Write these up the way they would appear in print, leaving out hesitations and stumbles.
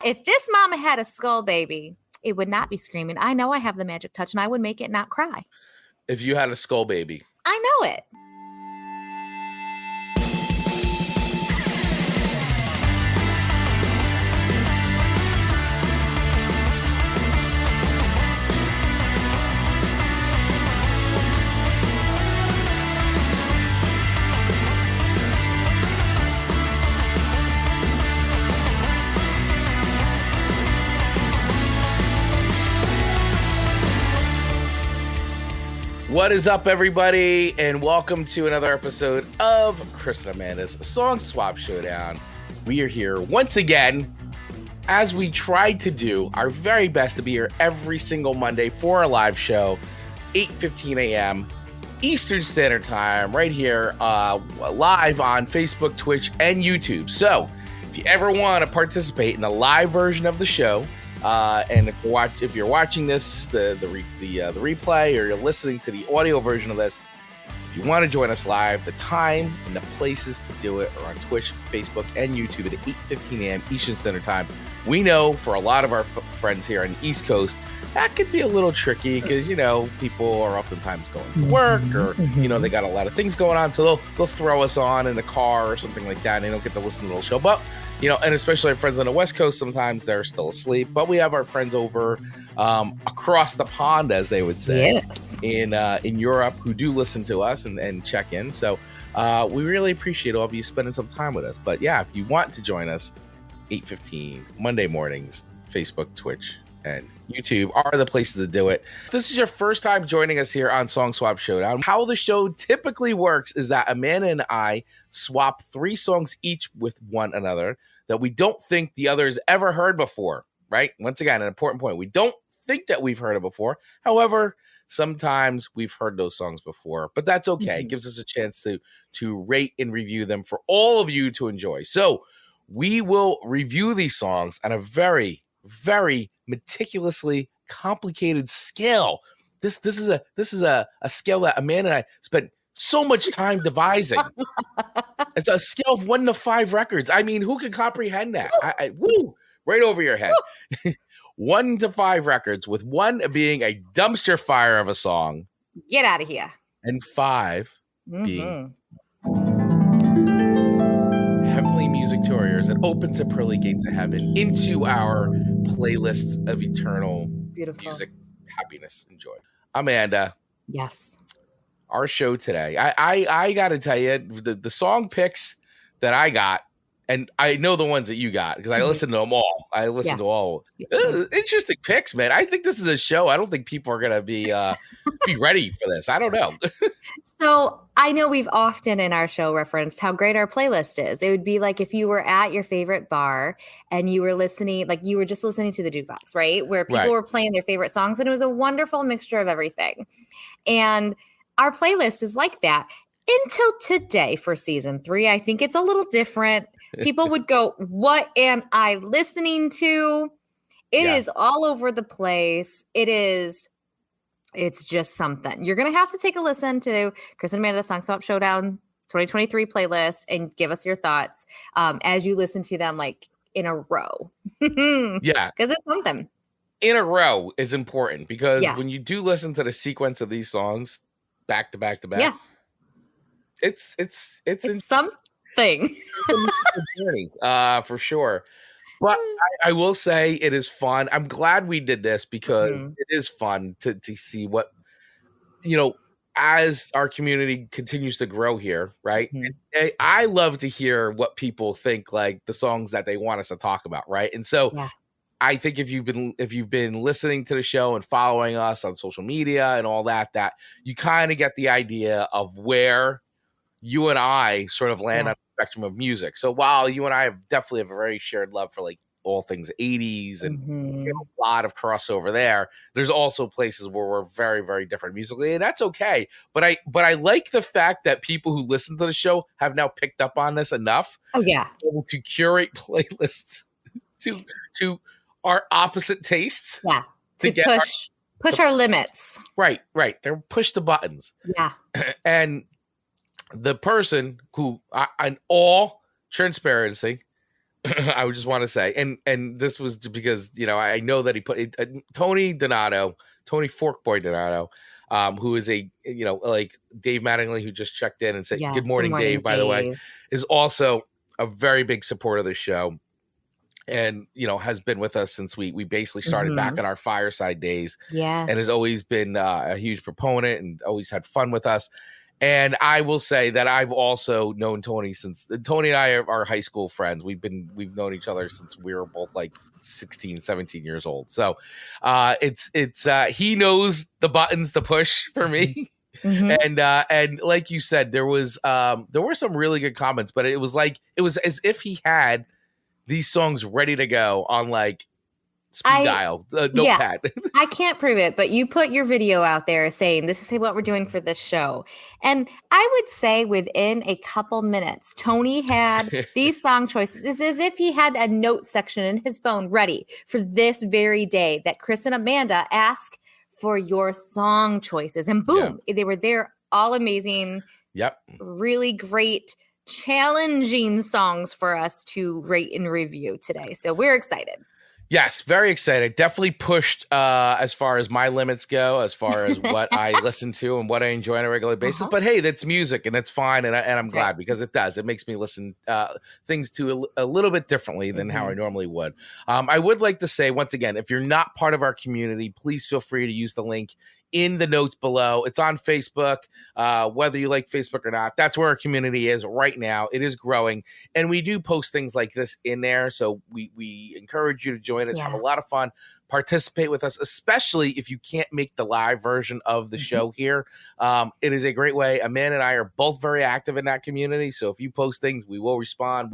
If this mama had a skull baby, it would not be screaming. I know I have the magic touch and I would make it not cry. If you had a skull baby. I know it. What is up, everybody, and welcome to another episode of Chris and Amanda's Song Swap Showdown. We are here once again, as we try to do our very best to be here every single Monday for our live show, 8:15 a.m. Eastern Standard Time, right here, live on Facebook, Twitch, and YouTube. So, if you ever want to participate in a live version of the show, and if you're watching this, the replay, or you're listening to the audio version of this, if you want to join us live, the time and the places to do it are on Twitch, Facebook, and YouTube at 8:15 a.m. Eastern Standard Time. We know for a lot of our friends here on the East Coast, that could be a little tricky because, you know, people are oftentimes going to work or, you know, they got a lot of things going on. So they'll throw us on in a car or something like that, and they don't get to listen to the whole show. But, you know, and especially our friends on the West Coast, sometimes they're still asleep. But we have our friends over across the pond, as they would say, yes, in Europe, who do listen to us and check in. So we really appreciate all of you spending some time with us. But yeah, if you want to join us, 8:15 Monday mornings, Facebook, Twitch, and YouTube are the places to do it. If this is your first time joining us here on Song Swap Showdown, how the show typically works is that Amanda and I swap 3 songs each with one another that we don't think the other's ever heard before, right? Once again, an important point. We don't think that we've heard it before. However, sometimes we've heard those songs before, but that's okay. It gives us a chance to rate and review them for all of you to enjoy. So we will review these songs on a very, very meticulously complicated scale. This is a scale that Amanda and I spent so much time devising. It's a scale of 1 to 5 records. I mean, who can comprehend that? Woo, right over your head. 1 to 5 records, with 1 being a dumpster fire of a song. Get out of here. And 5 being heavenly music touriers that opens the pearly gates of heaven into our playlists of eternal music, happiness, and joy. Amanda. Yes. Our show today. I got to tell you, the song picks that I got, and I know the ones that you got because I listened to them all. I listened to all. Interesting picks, man. I think this is a show. I don't think people are going to be ready for this. I don't know. So I know we've often in our show referenced how great our playlist is. It would be like if you were at your favorite bar and you were listening, like you were just listening to the jukebox, right? Where people were playing their favorite songs, and it was a wonderful mixture of everything. And our playlist is like that until today for season 3. I think it's a little different. People would go, what am I listening to? It is all over the place. It's just something. You're going to have to take a listen to Chris and Amanda's Song Swap Showdown 2023 playlist and give us your thoughts as you listen to them, like in a row. Yeah. Because it's something. In a row is important because when you do listen to the sequence of these songs back to back to back, it's something. Journey, for sure. But I will say it is fun. I'm glad we did this because it is fun to see what, you know, as our community continues to grow here, right? And I love to hear what people think, like the songs that they want us to talk about, right? And so I think if you've been listening to the show and following us on social media and all that you kind of get the idea of where you and I sort of land on the spectrum of music. So while you and I definitely have a very shared love for like all things 80s and you know, a lot of crossover there's also places where we're very, very different musically, and that's okay. But I like the fact that people who listen to the show have now picked up on this enough to curate playlists to our opposite tastes. Yeah. To push our limits. Right. They're push the buttons. Yeah. And the person who, in all transparency, I would just want to say, and this was because, I know that he put it, Tony Forkboy Donato, who is a, like Dave Mattingly, who just checked in and said, Yes, good morning, Dave, by the way, is also a very big supporter of the show. And, has been with us since we basically started back in our fireside days. Yeah. And has always been a huge proponent and always had fun with us. And I will say that I've also known Tony since Tony and I are high school friends. We've known each other since we were both like 16, 17 years old. So he knows the buttons to push for me. Mm-hmm. And like you said, there were some really good comments, but it was as if he had these songs ready to go on like speed dial notepad. Yeah, I can't prove it, but you put your video out there saying this is what we're doing for this show. And I would say within a couple minutes, Tony had these song choices. It's as if he had a note section in his phone ready for this very day that Chris and Amanda ask for your song choices. And boom, they were there, all amazing. Yep. Really great, challenging songs for us to rate and review today. So we're excited. Yes, very excited. Definitely pushed as far as my limits go, as far as what I listen to and what I enjoy on a regular basis. But hey, that's music and that's fine. And I'm glad because it does. It makes me listen things to a little bit differently than how I normally would. I would like to say, once again, if you're not part of our community, please feel free to use the link in the notes below. It's on Facebook, whether you like Facebook or not. That's where our community is right now. It is growing, and we do post things like this in there. So we encourage you to join us, have a lot of fun, participate with us, especially if you can't make the live version of the show here. It is a great way. Amanda and I are both very active in that community. So if you post things, we will respond.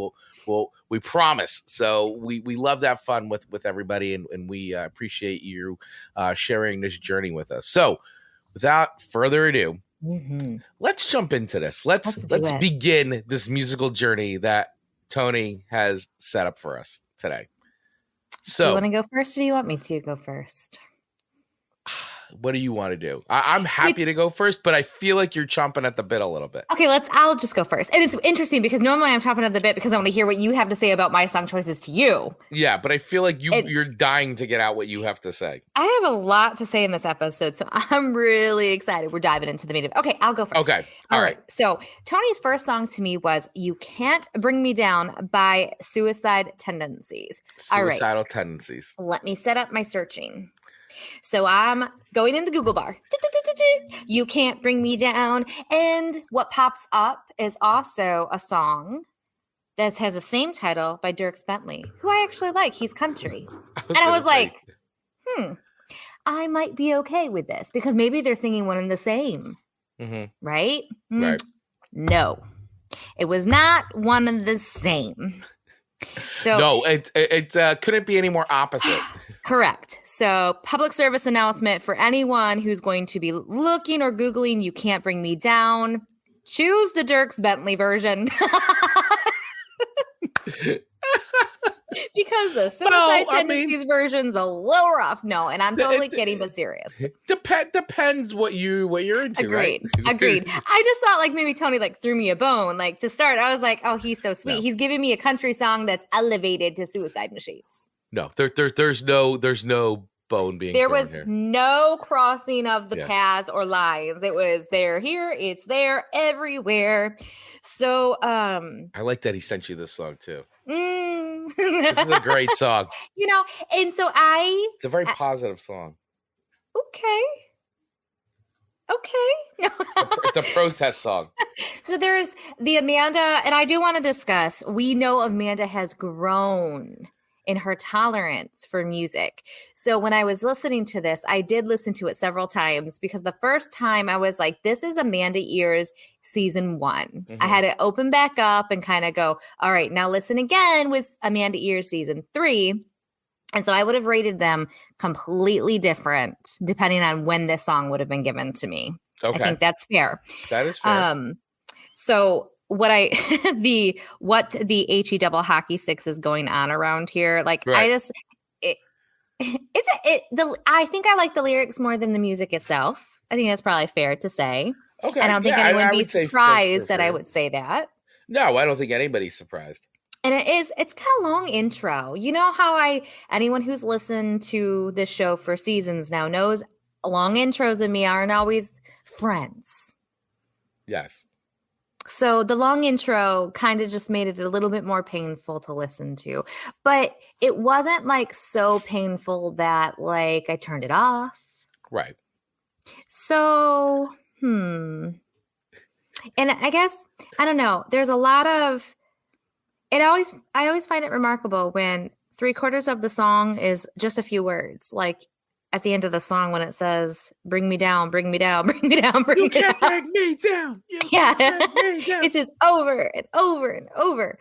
We promise. So we love that fun with everybody, and we appreciate you sharing this journey with us. So without further ado, let's jump into this. Let's begin this musical journey that Tony has set up for us today. So, do you want to go first, or do you want me to go first? What do you want to do? I'm happy to go first, but I feel like you're chomping at the bit a little bit. Okay, I'll just go first. And it's interesting because normally I'm chomping at the bit because I want to hear what you have to say about my song choices to you. Yeah, but I feel like you're dying to get out what you have to say. I have a lot to say in this episode, so I'm really excited. We're diving into the meat of it. Okay, I'll go first. Okay, all right. So Tony's first song to me was You Can't Bring Me Down by Suicidal Tendencies. Suicidal Tendencies. Let me set up my searching. So I'm going in the Google bar. You Can't Bring Me Down. And what pops up is also a song that has the same title by Dierks Bentley, who I actually like. He's country. I was like, I might be okay with this because maybe they're singing one and the same. Right? Right. No, it was not one and the same. So no, it couldn't be any more opposite. Correct. So public service announcement for anyone who's going to be looking or Googling You Can't Bring Me Down, choose the Dierks Bentley version. Because the Suicidal Tendencies version's a little rough. No, and I'm totally kidding, but serious. Depends what you're into. Agreed. Right? Agreed. I just thought like maybe Tony like threw me a bone. Like to start, I was like, oh, he's so sweet. No. He's giving me a country song that's elevated to Suicide Machines. No, there's no bone being. There was here. No crossing of the paths or lines. It was there, here, it's there, everywhere. So I like that he sent you this song too. This is a great song. And so it's a very positive song. Okay. It's a protest song. So there's the Amanda, and I do want to discuss, we know Amanda has grown in her tolerance for music. So when I was listening to this, I did listen to it several times because the first time I was like, this is Amanda Ears season 1. I had it open back up and kind of go, all right, now listen again with Amanda Ears season 3. And so I would have rated them completely different depending on when this song would have been given to me. Okay. I think that's fair. That is fair. So what the HE double hockey sticks is going on around here. Like right. I think I like the lyrics more than the music itself. I think that's probably fair to say. Okay. I don't think anyone would be surprised that I would say that. No, I don't think anybody's surprised. And it's got a long intro. You know how anyone who's listened to this show for seasons now knows long intros and me aren't always friends. Yes. So the long intro kind of just made it a little bit more painful to listen to. But it wasn't like so painful that like I turned it off. Right. So, And I guess, I don't know, there's a lot of, I always find it remarkable when 3/4 of the song is just a few words. Like at the end of the song when it says, bring me down, bring me down, bring me down, bring me down. You can't bring me down. It's just over and over and over.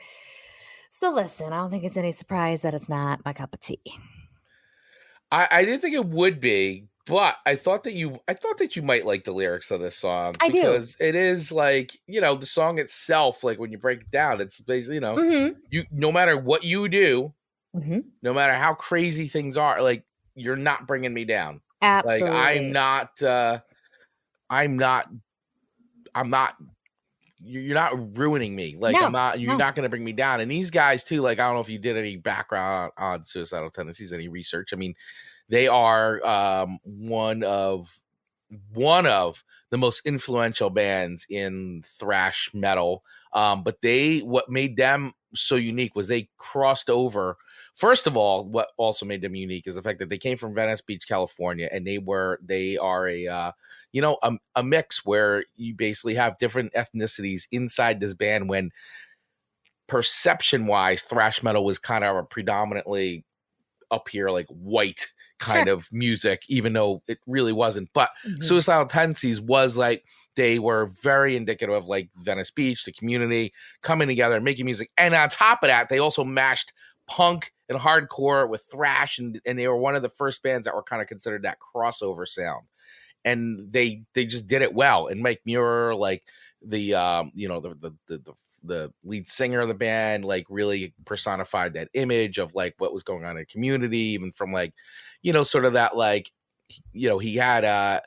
So listen, I don't think it's any surprise that it's not my cup of tea. I didn't think it would be, but I thought that you might like the lyrics of this song. I do. Because it is like, the song itself, like when you break it down, it's basically, you no matter what you do, no matter how crazy things are, like you're not bringing me down. Absolutely. Like you're not ruining me. Like you're not going to bring me down. And these guys too, like, I don't know if you did any background on Suicidal Tendencies, any research. I mean, they are one of the most influential bands in thrash metal. But what made them so unique was they crossed over. First of all, what also made them unique is the fact that they came from Venice Beach, California, and they are a mix where you basically have different ethnicities inside this band. When perception wise, thrash metal was kind of a predominantly up here, like white kind of music, even though it really wasn't. But Suicidal Tendencies was like, they were very indicative of like Venice Beach, the community coming together and making music. And on top of that, they also mashed punk and hardcore with thrash, and they were one of the first bands that were kind of considered that crossover sound. And they just did it well. And Mike Muir, like the lead singer of the band, like really personified that image of like what was going on in the community, even from like, sort of that, like, he had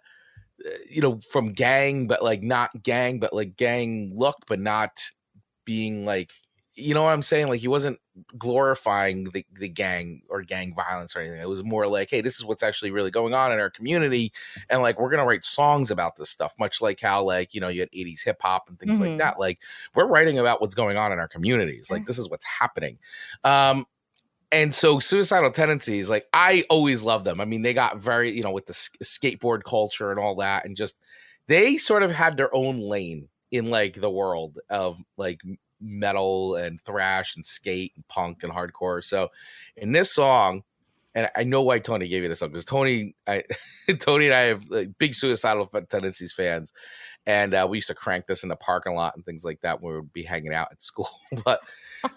from gang, but like not gang, but like gang look, but not being like, you know what I'm saying? Like he wasn't glorifying the gang or gang violence or anything. It was more like, hey, this is what's actually really going on in our community. And like, we're going to write songs about this stuff, much like how like, you had 80s hip hop and things like that. Like we're writing about what's going on in our communities. Like this is what's happening. And so Suicidal Tendencies, like I always loved them. I mean, they got very, with the skateboard culture and all that. And just, they sort of had their own lane in like the world of like metal and thrash and skate and punk and hardcore. So in this song, and I know why Tony gave you this song, because Tony and I have like, big Suicidal Tendencies fans, and we used to crank this in the parking lot and things like that when we would be hanging out at school. But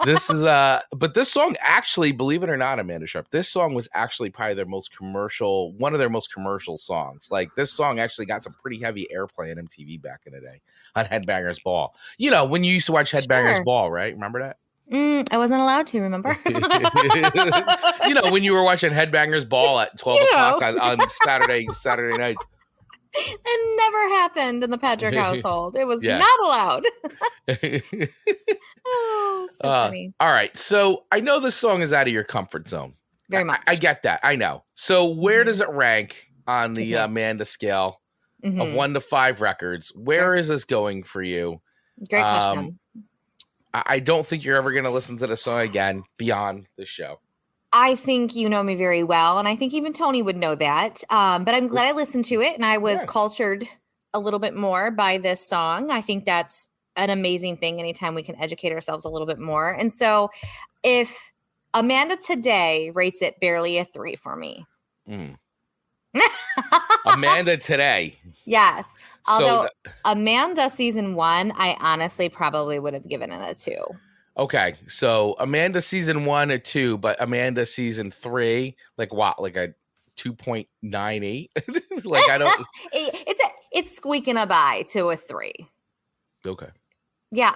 this is but this song actually, believe it or not, Amanda Sharp, this song was actually probably one of their most commercial songs. Like this song actually got some pretty heavy airplay on MTV back in the day on Headbangers Ball. When you used to watch Headbangers Ball, right? Remember that? I wasn't allowed to, remember? When you were watching Headbangers Ball at 12 o'clock on Saturday nights. It never happened in the Patrick household. It was not allowed. Oh, so funny. All right. So I know this song is out of your comfort zone. Very much. I get that. I know. So where does it rank on the Amanda scale of 1 to 5 records? Where is this going for you? Great question. I don't think you're ever going to listen to the song again beyond the show. I think you know me very well, and I think even Tony would know that. But I'm glad I listened to it, and I was cultured a little bit more by this song. I think that's an amazing thing anytime we can educate ourselves a little bit more. And so if Amanda today rates it barely a 3 for me. Amanda today. Yes. Although Amanda season 1, I honestly probably would have given it a 2. Okay, so Amanda season 1 a 2, but Amanda season 3, like what? Like a 2.98? Like I don't. It's squeaking a by to a 3. Okay. Yeah,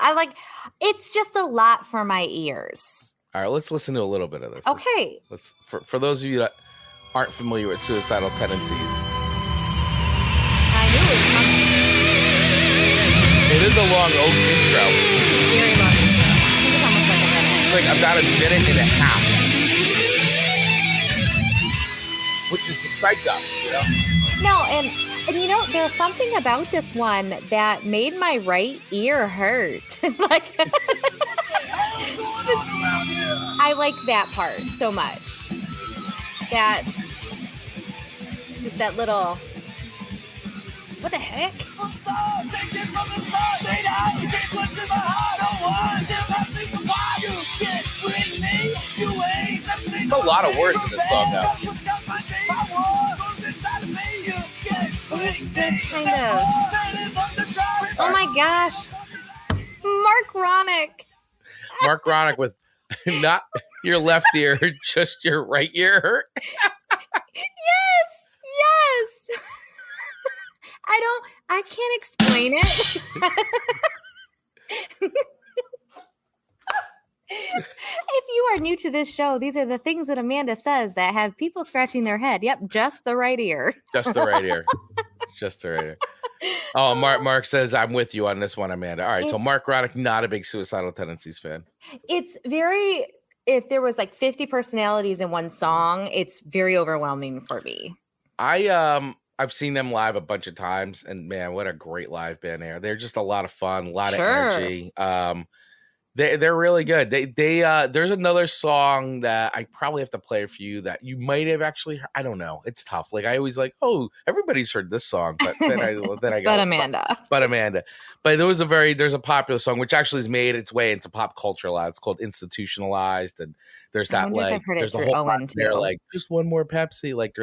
it's just a lot for my ears. All right, let's listen to a little bit of this. Okay. Let's for those of you that aren't familiar with Suicidal Tendencies. I knew it was coming. It is a long intro. Very long intro. I think it's almost like a minute. like about a minute and a half, which is the psycho, you know? No, and you know, there's something about this one that made my right ear hurt. Like, I like that part so much. That's just that little. What the heck? It's a lot of words in this song now. Just kind of. Oh my gosh. Mark Ronick. Mark Ronick with not your left ear, just your right ear hurt. Yes. I can't explain it. If you are new to this show, these are the things that Amanda says that have people scratching their head. Yep, just the right ear. Just the right ear. Just the right ear. Oh, Mark says, I'm with you on this one, Amanda. All right, so Mark Ronick, not a big Suicidal Tendencies fan. It's very, if there was like 50 personalities in one song, it's very overwhelming for me. I've seen them live a bunch of times, and man, what a great live band they are. They're just a lot of fun, a lot of energy. They're really good. There's another song that I probably have to play for you that you might have actually heard. I don't know. It's tough. Like I always like, oh, everybody's heard this song, but then I go, but Amanda. But there's a popular song which actually has made its way into pop culture a lot. It's called Institutionalized, and there's that like there's a whole lot there like just one more Pepsi. Like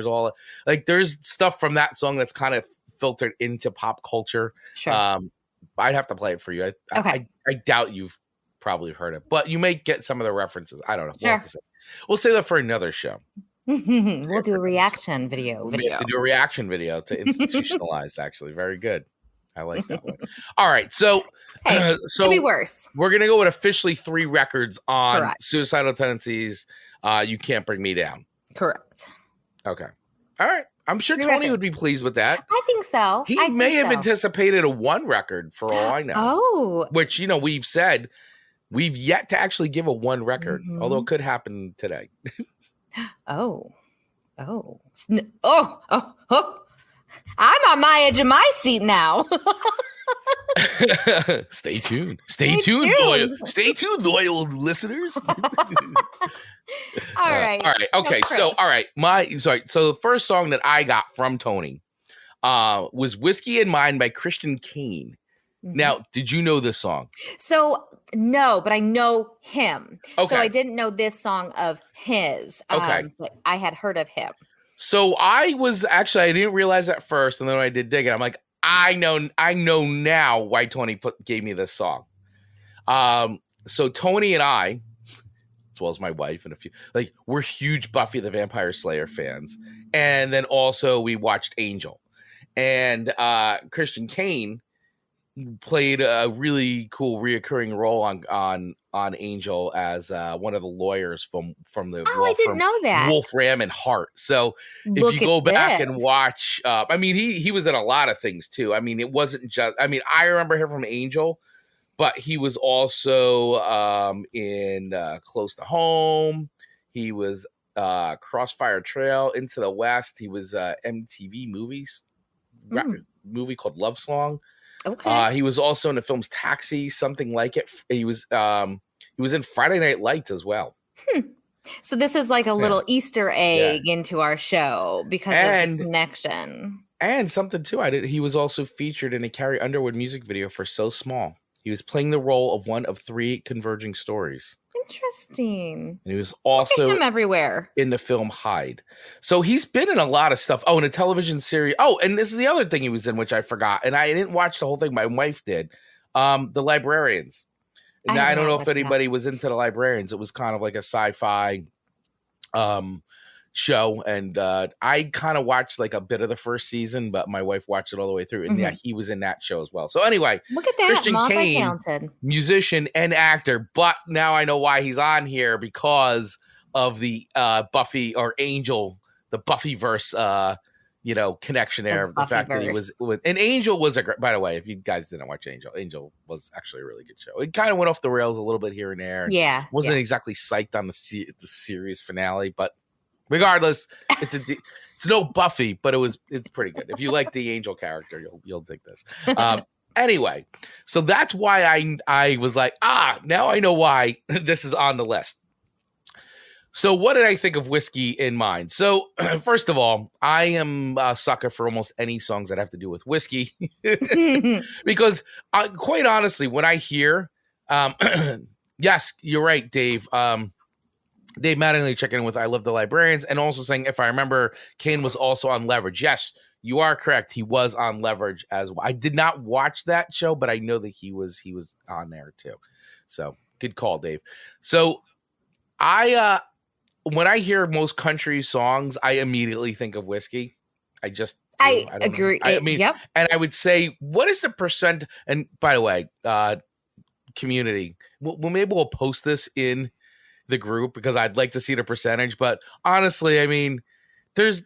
there's stuff from that song that's kind of filtered into pop culture. Sure. I'd have to play it for you. I doubt you've probably heard it, but you may get some of the references. I don't know. Sure. We'll say that for another show. We'll do a reaction video. We have to do a reaction video to Institutionalized. Actually, very good. I like that one. All right, so could be worse. We're gonna go with officially 3 records on Correct. Suicidal Tendencies. You Can't Bring Me Down. Correct. Okay. All right. I'm sure Tony would be pleased with that. I think so. He may have anticipated a 1 record for all I know. Oh, which we've said. We've yet to actually give a 1 record, although it could happen today. Oh. I'm on my edge of my seat now. Stay tuned. Stay tuned, loyal listeners. All right. Okay. So the first song that I got from Tony was Whiskey in Mind by Christian Kane. Now, did you know this song? So, no, but I know him. Okay. So I didn't know this song of his. Okay. But I had heard of him. So I didn't realize at first, and then when I did dig it, I'm like, I know now why Tony gave me this song. So Tony and I, as well as my wife and a few, we're huge Buffy the Vampire Slayer fans. And then also we watched Angel. And Christian Kane played a really cool reoccurring role on Angel as one of the lawyers from the I didn't know that. Wolfram and Hart. So if you go back and watch, he was in a lot of things too. I mean, it wasn't just. I mean, I remember him from Angel, but he was also in Close to Home. He was Crossfire Trail, Into the West. He was MTV movies movie called Love Song. Okay. He was also in the films Taxi, something like it. He was in Friday Night Lights as well. So this is like a little Easter egg into our show because of the connection. And something too, he was also featured in a Carrie Underwood music video for So Small. He was playing the role of one of 3 converging stories. Interesting. And he was also him everywhere in the film Hyde. So he's been in a lot of stuff. Oh, in a television series. Oh, and this is the other thing he was in, which I forgot. And I didn't watch the whole thing. My wife did. The Librarians. Now, I don't know if anybody was into The Librarians. It was kind of like a sci-fi show. And I kind of watched like a bit of the first season, but my wife watched it all the way through. And he was in that show as well. So anyway, look at that. Christian Kane, musician and actor. But now I know why he's on here, because of the Buffy or Angel, the Buffyverse connection there. The fact that he was with, and Angel was by the way, if you guys didn't watch Angel was actually a really good show. It kind of went off the rails a little bit here and there. Yeah. Wasn't exactly psyched on the series finale, but regardless, it's no Buffy, but it's pretty good. If you like the Angel character, you'll dig this. Anyway, so that's why I was like, now I know why this is on the list. So what did I think of Whiskey in Mind? So first of all, I am a sucker for almost any songs that have to do with whiskey because quite honestly, when I hear, yes, you're right, Dave. Dave Mattingly checking in with I Love the Librarians and also saying, if I remember, Kane was also on Leverage. Yes, you are correct. He was on Leverage as well. I did not watch that show, but I know that he was on there too. So good call, Dave. So when I hear most country songs, I immediately think of whiskey. I agree. Yep. And I would say, what is the percent? And by the way, community, maybe we'll post this in the group because I'd like to see the percentage. But honestly, there's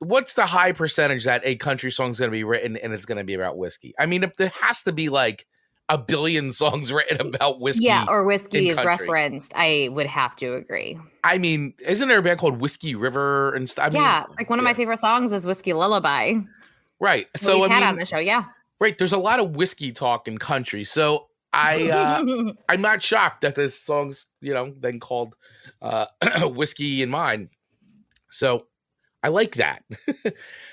what's the high percentage that a country song is going to be written and it's going to be about whiskey? If there has to be a billion songs written about whiskey. Yeah, or whiskey is referenced. I would have to agree. Isn't there a band called Whiskey River and stuff? One of my favorite songs is Whiskey Lullaby. Right. So we've had on the show, yeah. Right. There's a lot of whiskey talk in country. So I'm not shocked that this song's, then called Whiskey in Mind. So I like that.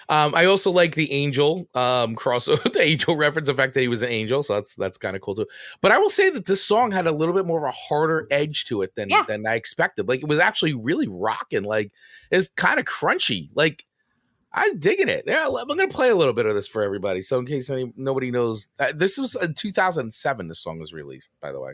I also like the Angel crossover, the Angel reference, the fact that he was an angel. So that's kind of cool too. But I will say that this song had a little bit more of a harder edge to it than I expected. It was actually really rocking. It's kind of crunchy. I'm digging it. Yeah, I'm going to play a little bit of this for everybody. So in case nobody knows, this was in 2007. This song was released, by the way.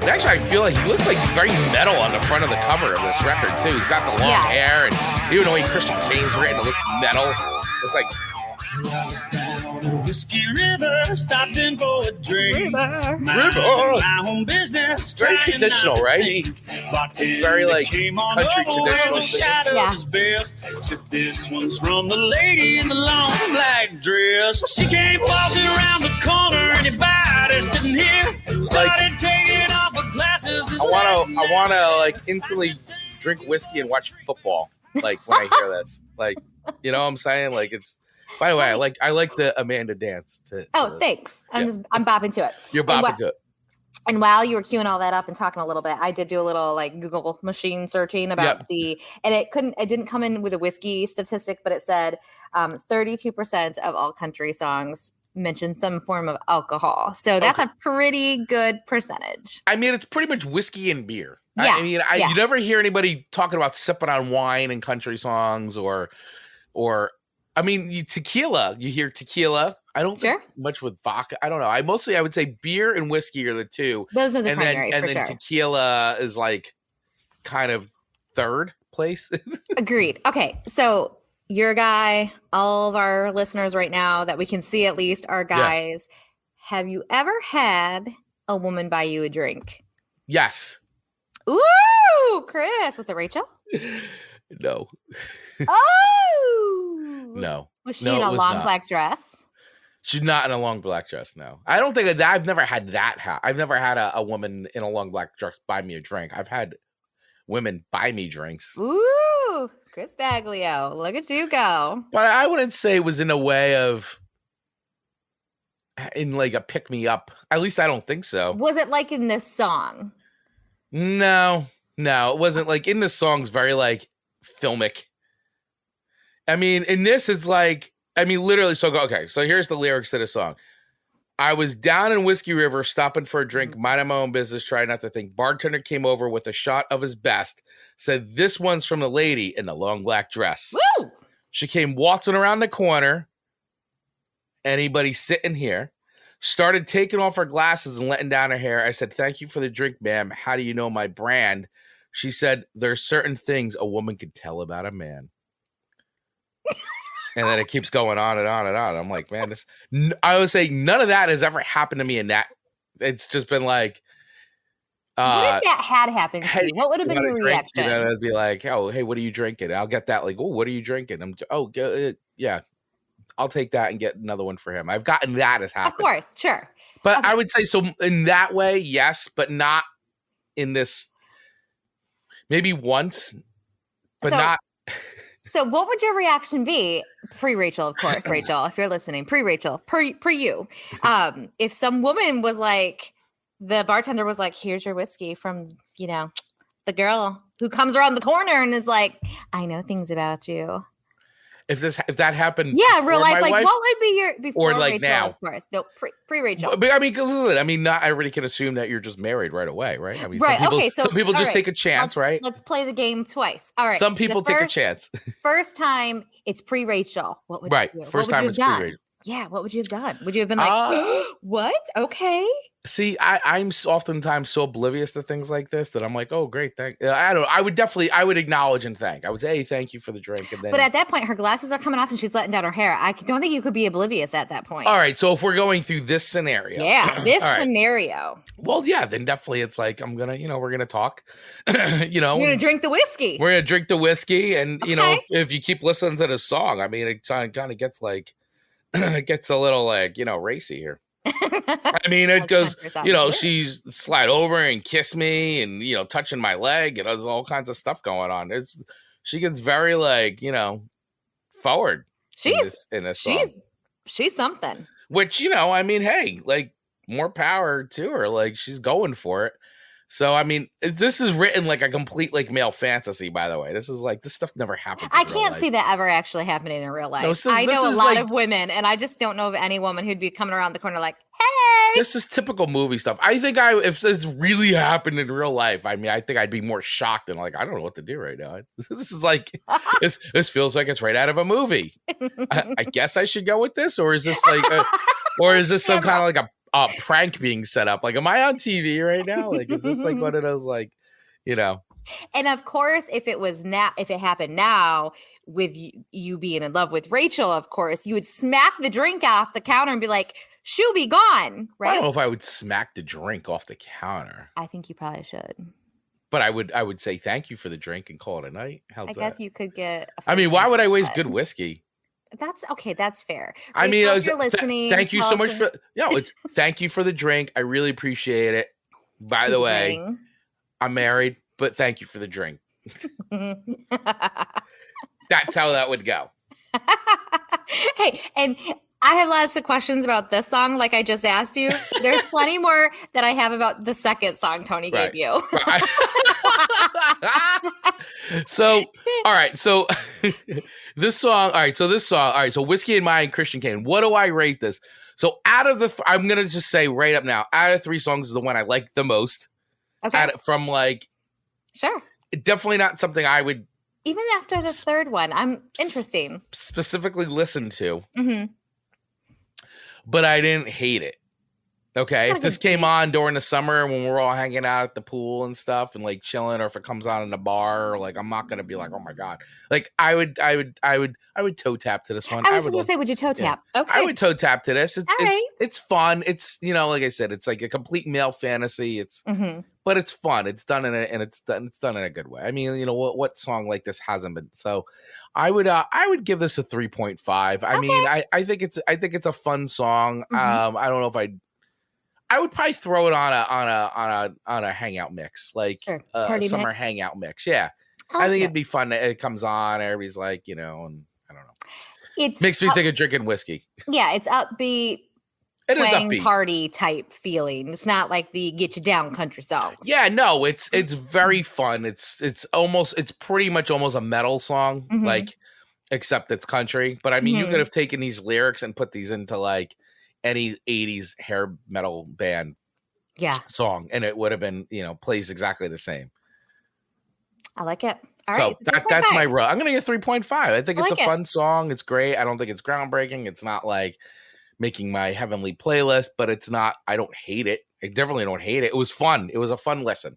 Actually, I feel like he looks very metal on the front of the cover of this record, too. He's got the long hair, and even the way Christian Kane's written, it looks metal. It's like... I was down in Whiskey River, stopped in for a drink. River. My home business. Very traditional, right? It's very country traditional. Said this one's from the lady in the long black dress. She came walking around the corner, anybody sitting here started taking off her glasses. I wanna instantly drink whiskey and watch football. When I hear this, you know what I'm saying? It's. By the way, I like the Amanda dance. Thanks. I'm bopping to it. You're bopping to it. And while you were queuing all that up and talking a little bit, I did do a little Google machine searching about and it didn't come in with a whiskey statistic, but it said 32% of all country songs mention some form of alcohol. So that's a pretty good percentage. It's pretty much whiskey and beer. Yeah. You never hear anybody talking about sipping on wine in country songs or tequila. You hear tequila. I don't think much with vodka. I don't know. I would say beer and whiskey are the two. Those are the primary, and then tequila is kind of third place. Agreed. Okay, so you're a guy. All of our listeners right now that we can see at least are guys. Yeah. Have you ever had a woman buy you a drink? Yes. Ooh, Chris. Was it Rachel? No. Oh. No. Was she in a long black dress? She's not in a long black dress, no. I don't think I've never had that. I've never had a woman in a long black dress buy me a drink. I've had women buy me drinks. Ooh, Chris Baglio. Look at you go. But I wouldn't say it was in a way of a pick me up. At least I don't think so. Was it in this song? No, it wasn't. In this song's very filmic. In this, it's literally. So here's the lyrics to the song. I was down in Whiskey River, stopping for a drink, minding my own business, trying not to think. Bartender came over with a shot of his best, said, "This one's from the lady in the long black dress." Woo! She came waltzing around the corner. Anybody sitting here? Started taking off her glasses and letting down her hair. I said, "Thank you for the drink, ma'am. How do you know my brand?" She said, "There's certain things a woman can tell about a man." And then it keeps going on and on and on. I'm like, man, I would say none of that has ever happened to me in that. It's just been What if that had happened to you? What would have been your reaction? I'd be like, oh, hey, what are you drinking? I'll get that. Like, oh, what are you drinking? Yeah, I'll take that and get another one for him. I've gotten that as happened. Of course, sure. But Okay. I would say, so in that way, yes, but not in this, maybe once, but not. So what would your reaction be? Pre-Rachel, of course, Rachel, if you're listening, pre-Rachel, pre-you. If some woman was like, the bartender was like, here's your whiskey from, the girl who comes around the corner and is like, I know things about you. If that happened, real life, like wife, what would be your before or like Rachel, now? Of course, no, pre-Rachel. But I mean, not everybody can assume that you're just married right away, right? I mean, right. Some people just take a chance, right? Let's play the game twice. All right. Some people take a chance. First time it's pre-Rachel. What would you do? First time it's pre-Rachel. Yeah. What would you have done? Would you have been like, what? Okay. See, I'm oftentimes so oblivious to things like this that I'm like, oh, great. I don't know. I would acknowledge and thank. I would say, hey, thank you for the drink. And then, but at that point, her glasses are coming off and she's letting down her hair. I don't think you could be oblivious at that point. All right. So if we're going through this scenario. Yeah, this scenario. Well, yeah, then definitely it's like, we're going to talk, You're going to drink the whiskey. We're going to drink the whiskey. And, if you keep listening to the song, I mean, it kind of gets like, it gets a little like, racy here. I mean, it does, she's slide over and kiss me and, touching my leg. It has all kinds of stuff going on. She gets very like, forward. She's song. She's something. Which, I mean, hey, like more power to her. Like she's going for it. So, I mean, this is written like a complete like male fantasy, by the way. This is like, this stuff never happens. I can't see that ever actually happening in real life. I know a lot of women, and I just don't know of any woman who'd be coming around the corner like, hey. This is typical movie stuff. I think if this really happened in real life, I mean, I think I'd be more shocked and like, I don't know what to do right now. This is like, this feels like it's right out of a movie. I guess I should go with this, or is this like, some kind of like a prank being set up? Like, am I on TV right now? Like, is this like one of those like, And of course, if it happened now with you being in love with Rachel, of course, you would smack the drink off the counter and be like, she'll be gone, right? I don't know if I would smack the drink off the counter. I think you probably should. But I would say thank you for the drink and call it a night. How's that? I guess you could get. I mean, why would I waste good whiskey? That's okay. That's fair. Rachel, I mean, you're listening. Thank you so much for thank you for the drink. I really appreciate it. By the way, I'm married, but thank you for the drink. That's how that would go. Hey, and I have lots of questions about this song, like I just asked you. There's plenty more that I have about the second song Tony gave you. Right. So, all right. So this song. All right. So Whiskey in Mine, Christian Kane. What do I rate this? So out of the, I'm going to just say right up now, out of 3 songs is the one I like the most. Okay. From like, sure. Definitely not something I would. Even after the third one, I'm interesting. Specifically listen to. Mm-hmm. But I didn't hate it. Okay, if this came on during the summer when we're all hanging out at the pool and stuff and like chilling, or if it comes on in the bar, like I'm not gonna be like, oh my god. Like I would toe tap to this one. I was gonna say, would you toe tap? Yeah. Okay, I would toe tap to this. It's fun. It's like I said, it's like a complete male fantasy. It's but it's fun. It's done in it's done in a good way. I mean, what song like this hasn't been? So I would give this a 3.5. I mean, I think it's a fun song. I don't know if I would probably throw it on a hangout mix, like a summer hangout mix. Yeah, I think it'd be fun. It comes on, everybody's like, and I don't know. It makes me think of drinking whiskey. Yeah, it's upbeat. It is upbeat party type feeling. It's not like the get you down country songs. Yeah, no, it's very fun. It's pretty much almost a metal song, like except it's country. But I mean, you could have taken these lyrics and put these into like any 80s hair metal band song, and it would have been, plays exactly the same. I like it. All so right, that's my rule. I'm gonna get 3.5. I think it's a fun song. It's great. I don't think it's groundbreaking. It's not like making my heavenly playlist, but it's not, I don't hate it. I definitely don't hate it. It was fun. It was a fun listen.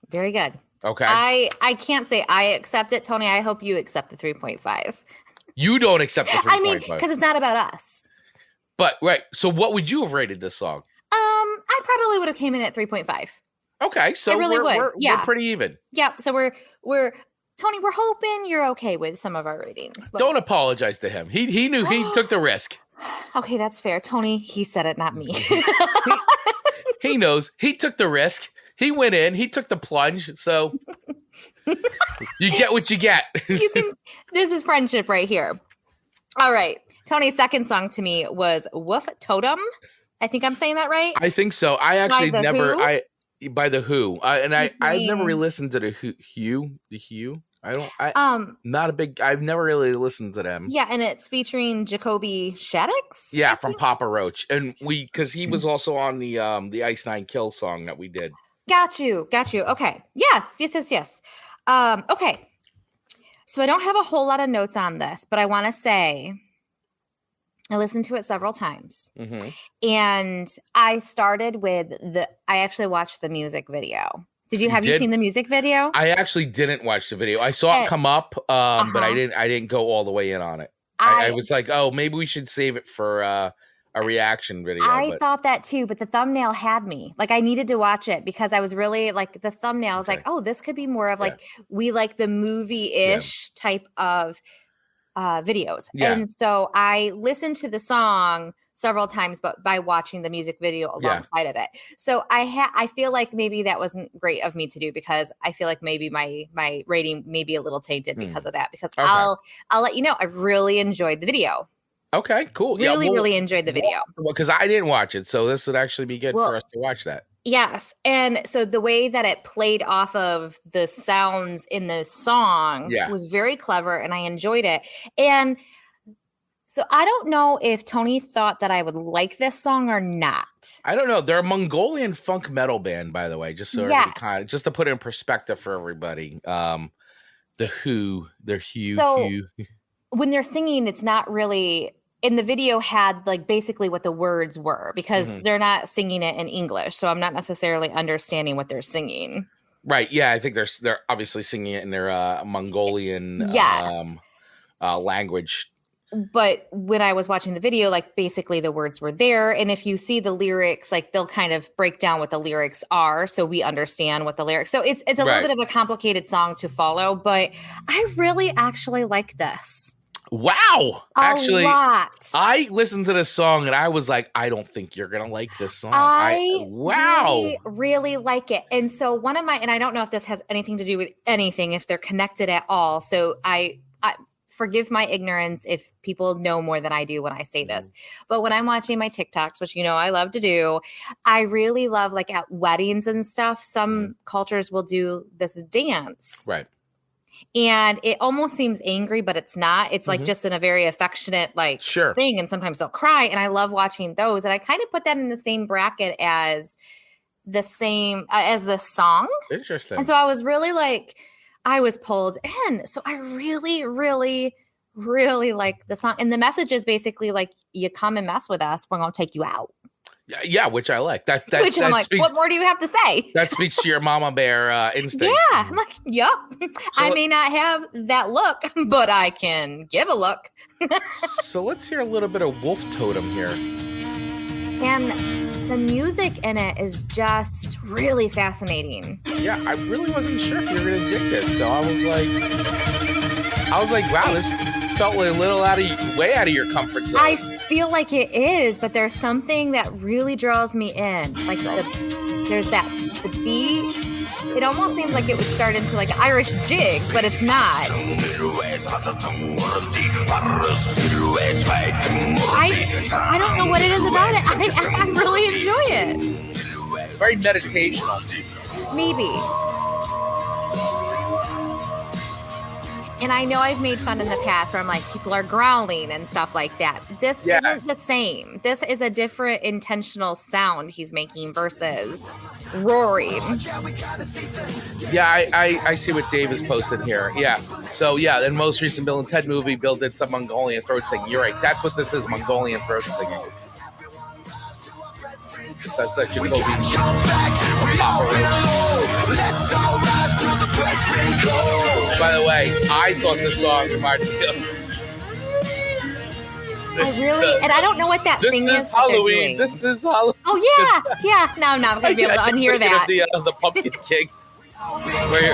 Very good. Okay. I can't say I accept it, Tony. I hope you accept the 3.5. You don't accept the 3.5. I mean, because it's not about us. But right. So what would you have rated this song? I probably would have came in at 3.5. Okay, so we're pretty even. Yeah, so we're Tony, we're hoping you're okay with some of our ratings. Don't apologize to him. He knew he took the risk. Okay, that's fair. Tony, he said it, not me. He knows. He took the risk. He went in. He took the plunge. So you get what you get. This is friendship right here. All right. Tony's second song to me was Woof Totem. I think I'm saying that right. I think so. I actually by the Who, and I've never really listened to the Who. I've never really listened to them. Yeah, and it's featuring Jacoby Shaddix. Yeah, from Papa Roach, and because he was also on the Ice Nine Kill song that we did. Got you. Okay. Yes. Okay. So I don't have a whole lot of notes on this, but I want to say I listened to it several times, and I started with I actually watched the music video. Have you seen the music video? I actually didn't watch the video. I saw it come up, but I didn't go all the way in on it. I was like, oh, maybe we should save it for a reaction video. I thought that too, but the thumbnail had me. Like, I needed to watch it because I was really like the thumbnail. I was like, oh, this could be more of like we like the movie-ish type of videos. Yeah. And so I listened to the song several times, but by watching the music video alongside of it. So I feel like maybe that wasn't great of me to do because I feel like maybe my rating may be a little tainted because of that. Because I'll let you know, I really enjoyed the video. Okay, cool. Really enjoyed the video. Well, because I didn't watch it, so this would actually be good for us to watch that. Yes, and so the way that it played off of the sounds in the song was very clever, and I enjoyed it. And so I don't know if Tony thought that I would like this song or not. I don't know. They're a Mongolian funk metal band, by the way, just so just to put it in perspective for everybody. The Who, they're huge. So when they're singing, it's not really. In the video had like basically what the words were because they're not singing it in English. So I'm not necessarily understanding what they're singing. Right. Yeah. I think they're obviously singing it in their Mongolian language. But when I was watching the video, like basically the words were there. And if you see the lyrics, like they'll kind of break down what the lyrics are. So we understand what the lyrics. So it's a little bit of a complicated song to follow, but I really actually like this. Wow. Actually, lot. I listened to this song and I was like, I don't think you're going to like this song. Really like it. And so and I don't know if this has anything to do with anything, if they're connected at all. So I forgive my ignorance if people know more than I do when I say this. But when I'm watching my TikToks, which I love to do, I really love like at weddings and stuff, some cultures will do this dance. Right. And it almost seems angry, but it's not. It's like just in a very affectionate thing. And sometimes they'll cry. And I love watching those. And I kind of put that in the same bracket as the song. Interesting. And so I was really I was pulled in. So I really, really, really like the song. And the message is basically like, you come and mess with us, we're going to take you out. Yeah, which I like. That I'm like, what more do you have to say? That speaks to your mama bear instincts. Yeah, I'm like, yep. So I may not have that look, but I can give a look. So let's hear a little bit of Wolf Totem here. And the music in it is just really fascinating. Yeah, I really wasn't sure if you were going to dig this. So I was like, wow, this felt a little way out of your comfort zone. I feel like it is, but there's something that really draws me in. Like there's the beat. It almost seems like it would start into like an Irish jig, but it's not. I don't know what it is about it. I really enjoy it. Very meditational. Maybe. And I know I've made fun in the past where I'm like, people are growling and stuff like that. This isn't the same. This is a different intentional sound he's making versus roaring. Yeah, I see what Dave has posted here. Yeah. So, in the most recent Bill and Ted movie, Bill did some Mongolian throat singing. You're right. That's what this is, Mongolian throat singing. That's such a Jacoby. By the way, I thought the song reminded me of and I don't know what that thing is. This is Halloween. This is Halloween. Oh yeah. No, I'm not gonna be able to unhear that. The Pumpkin King. Right.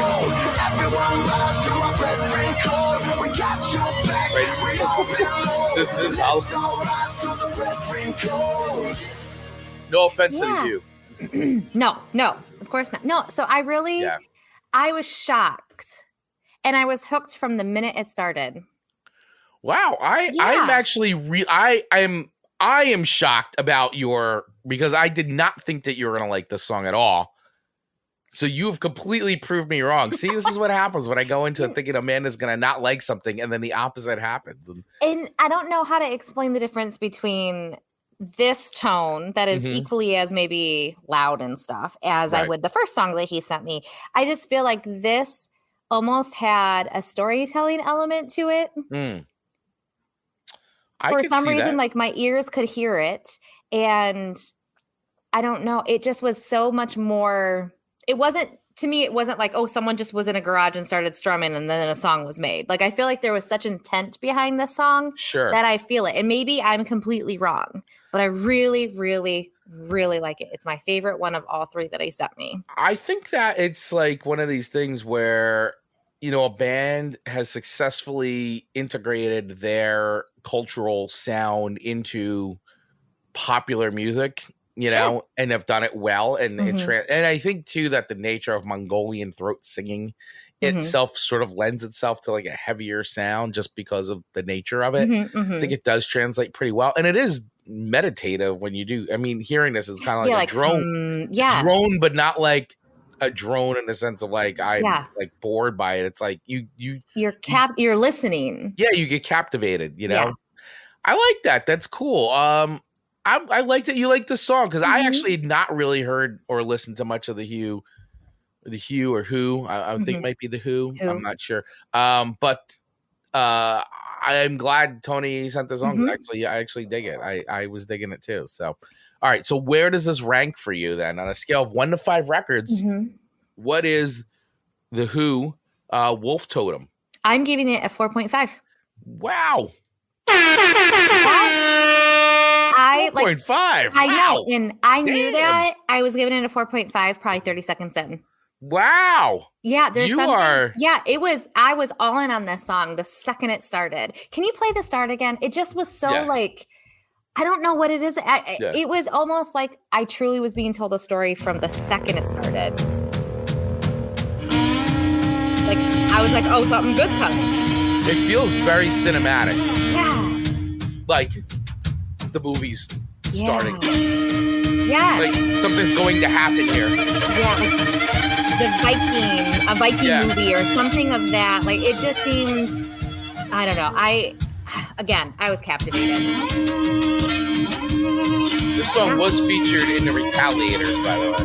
This is Halloween. No offense to you. No, of course not. No, so I was shocked, and I was hooked from the minute it started. Wow, I'm actually I am shocked about because I did not think that you were gonna like this song at all. So you've completely proved me wrong. See, this is what happens when I go into it thinking Amanda's gonna not like something, and then the opposite happens. And I don't know how to explain the difference between this tone that is equally as maybe loud and stuff as I would the first song that he sent me. I just feel like this almost had a storytelling element to it. For some reason, like my ears could hear it, and I don't know. It just was so much more. It wasn't like, oh, someone just was in a garage and started strumming and then a song was made. Like, I feel like there was such intent behind this song that I feel it. And maybe I'm completely wrong, but I really, really, really like it. It's my favorite one of all three that he sent me. I think that it's like one of these things where, a band has successfully integrated their cultural sound into popular music, and have done it well. And and I think too that the nature of Mongolian throat singing itself sort of lends itself to like a heavier sound just because of the nature of it. I think it does translate pretty well, and it is meditative when you do. I mean, hearing this is kind of like a drone, drone, but not like a drone in the sense of like I'm like bored by it. It's like you're listening. Yeah, you get captivated. I like that. That's cool. I like that you like this song because I actually had not really heard or listened to much of the Who. I think might be the Who. I'm not sure. But I'm glad Tony sent this song. I actually dig it. I was digging it too. So, all right. So where does this rank for you then on a scale of 1 to 5 records? What is the Who Wolf Totem? I'm giving it a 4.5. Wow. 4.5. I know, and I knew that I was giving it a 4.5 probably 30 seconds in. Wow. Yeah, Yeah, it was. I was all in on this song the second it started. Can you play the start again? It just was so like, I don't know what it is. It was almost like I truly was being told a story from the second it started. Like I was like, oh, something good's coming. It feels very cinematic. Yeah. Like the movie's starting. Yeah. Like something's going to happen here. Yeah. Like a Viking movie or something of that. Like it just seemed, I don't know. I was captivated. This song was featured in The Retaliators, by the way.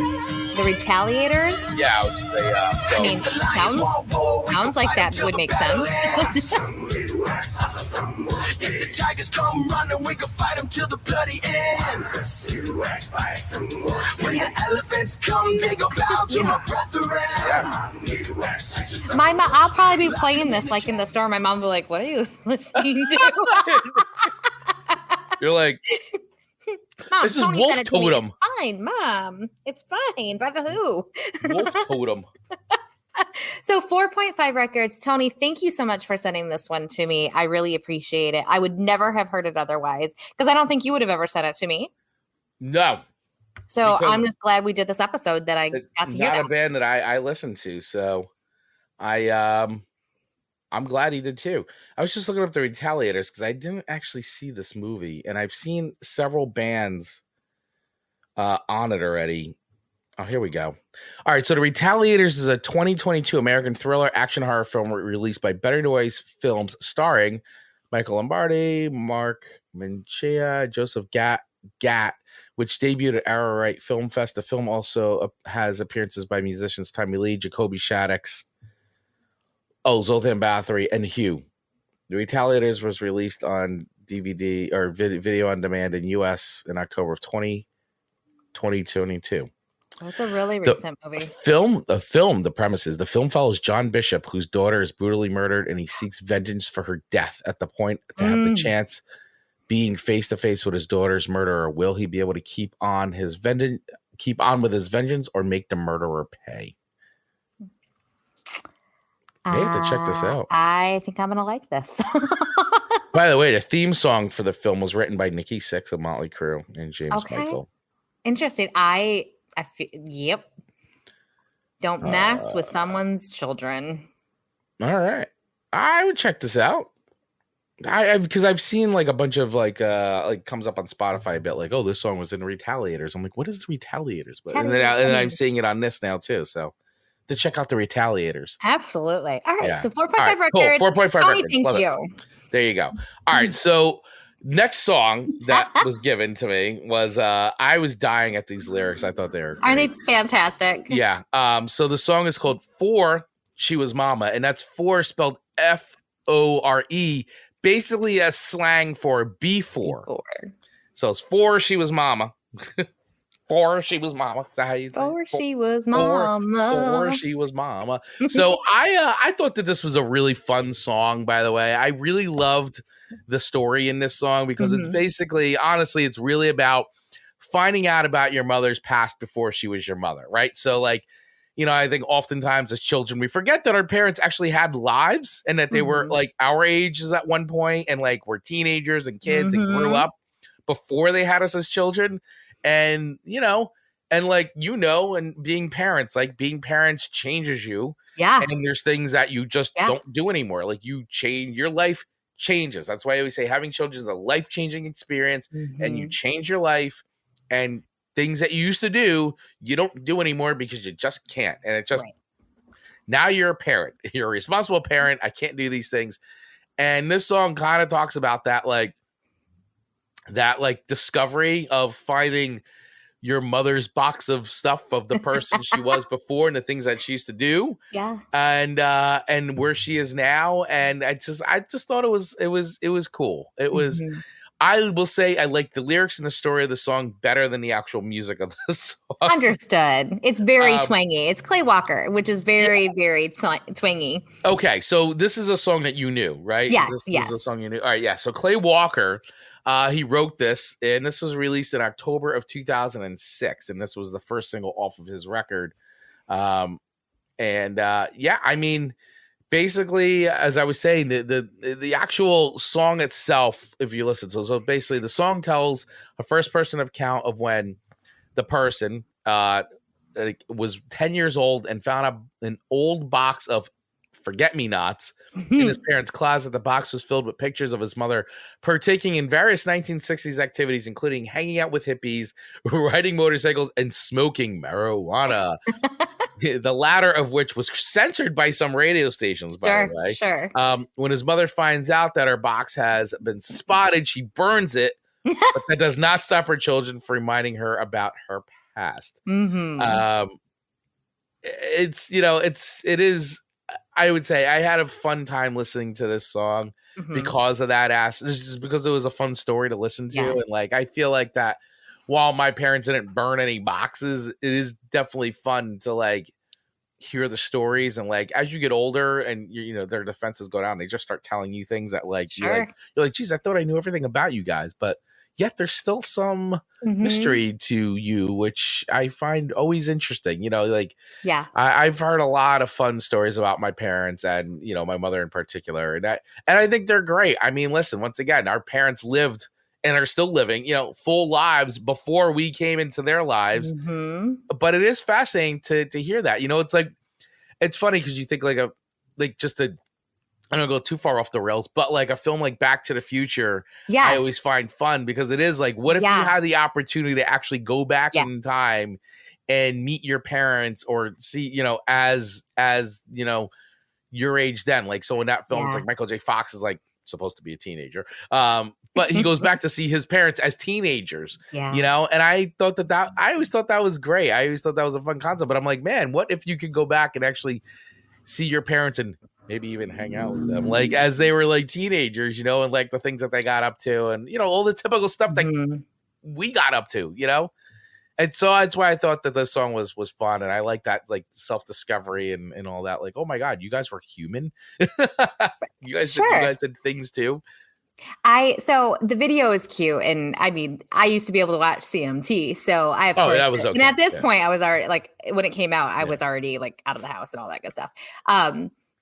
The Retaliators? Yeah, which is sounds like that would make sense. The tigers come running, we can fight them till the bloody end. When the elephants come, they go bow to my brethren. I'll probably be playing this like in the store. My mom will be like, "What are you listening to?" You're like, Mom, this is Tony Wolf Totem. It's fine, Mom. It's fine. By the Who. Wolf Totem. So 4.5 records. Tony, thank you so much for sending this one to me. I really appreciate it. I would never have heard it otherwise because I don't think you would have ever sent it to me. No. So I'm just glad we did this episode that I got to hear that. Not a band that I listened to. So I'm glad he did too. I was just looking up The Retaliators because I didn't actually see this movie, and I've seen several bands on it already. Oh, here we go. All right, so The Retaliators is a 2022 American thriller action horror film released by Better Noise Films, starring Michael Lombardi, Mark Menchia, Joseph Gatt, which debuted at Arrowright Film Fest. The film also has appearances by musicians Tommy Lee, Jacoby Shaddix, Zoltan Bathory, and Hugh. The Retaliators was released on DVD or video on demand in U.S. in October of 2022. Oh, it's a really recent movie. The premise is the film follows John Bishop, whose daughter is brutally murdered, and he seeks vengeance for her death at the point to have the chance being face to face with his daughter's murderer, will he be able to keep on with his vengeance, or make the murderer pay? May have to check this out. I think I'm gonna like this. By the way, the theme song for the film was written by Nikki Sixx of Motley Crue and James Michael. Interesting. Yep. Don't mess with someone's children. All right, I would check this out. Because I've seen like a bunch of like comes up on Spotify a bit, like, oh, this song was in Retaliators. I'm like, what is the Retaliators? And then I'm seeing it on this now too. So to check out the Retaliators. Absolutely. All right. Yeah. So 4.5 record. Cool. 4.5 records. Thank you. There you go. All right. So next song that was given to me was I was dying at these lyrics. I thought they were great. Aren't they fantastic? Yeah. So the song is called Fore She Was Momma, and that's Fore spelled F-O-R-E, basically a slang for before. So it's Fore She Was Momma. Fore She Was Momma. Is that how you say it? Fore She Was Momma. Fore She Was Momma. So I thought that this was a really fun song, by the way. I really loved the story in this song because it's basically, honestly, it's really about finding out about your mother's past before she was your mother, right? So like, you know, I think oftentimes as children, we forget that our parents actually had lives and that they were like our ages at one point and like were teenagers and kids and grew up before they had us as children. And, you know, and like, you know, and being parents changes you. Yeah. And there's things that you just don't do anymore. Like you change, your life changes. That's why I always say having children is a life-changing experience and you change your life, and things that you used to do, you don't do anymore because you just can't. And it just, now you're a parent, you're a responsible parent. I can't do these things. And this song kind of talks about that, like discovery of finding your mother's box of stuff of the person she was before and the things that she used to do. Yeah. And where she is now. And I just thought it was cool. It was, I will say I like the lyrics and the story of the song better than the actual music of the song. Understood. It's very twangy. It's Clay Walker, which is very, very twangy. Okay, so this is a song that you knew, right? Yes, This is a song you knew. All right, yeah. So Clay Walker, he wrote this, and this was released in October of 2006, and this was the first single off of his record. I mean, basically, as I was saying, the actual song itself, if you listen to it, so basically the song tells a first-person account of when the person was 10 years old and found an old box of forget-me-nots in his parents' closet. The box was filled with pictures of his mother partaking in various 1960s activities, including hanging out with hippies, riding motorcycles, and smoking marijuana. The latter of which was censored by some radio stations, by the way. Sure. When his mother finds out that her box has been spotted, she burns it, but that does not stop her children from reminding her about her past. It is. I would say I had a fun time listening to this song because of that just because it was a fun story to listen to. And like, I feel like that while my parents didn't burn any boxes, it is definitely fun to like hear the stories. And like, as you get older and you know, their defenses go down, they just start telling you things that like, you're like, geez, I thought I knew everything about you guys, but yet there's still some mystery to you, which I find always interesting. You know, like, I've heard a lot of fun stories about my parents and, you know, my mother in particular. And I think they're great. I mean, listen, once again, our parents lived and are still living, you know, full lives before we came into their lives. But it is fascinating to hear that. You know, it's like, it's funny because you think I don't go too far off the rails, but like a film like Back to the Future, I always find fun because it is like, what if you had the opportunity to actually go back in time and meet your parents or see, you know, as you know, your age then? Like, so in that film, it's like Michael J. Fox is like supposed to be a teenager. But he goes back to see his parents as teenagers, you know? And I thought I always thought that was great. I always thought that was a fun concept, but I'm like, man, what if you could go back and actually see your parents and maybe even hang out with them, like as they were like teenagers, you know, and like the things that they got up to and, you know, all the typical stuff that we got up to, you know? And so that's why I thought that this song was fun. And I like that, like self-discovery and all that. Like, oh my God, you guys were human. you guys did things too. So the video is cute, and I mean, I used to be able to watch CMT, so I have. That was okay. And at this point, I was already like, when it came out, I was already like out of the house and all that good stuff.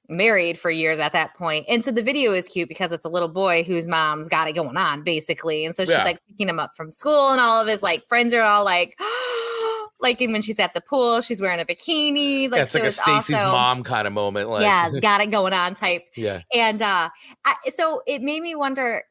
Married for years at that point, and so the video is cute because it's a little boy whose mom's got it going on, basically, and so she's like picking him up from school, and all of his like friends are all like. Like, and when she's at the pool, she's wearing a bikini. Like, it's like a Stacy's mom kind of moment. Like, got it going on type. Yeah. And so it made me wonder,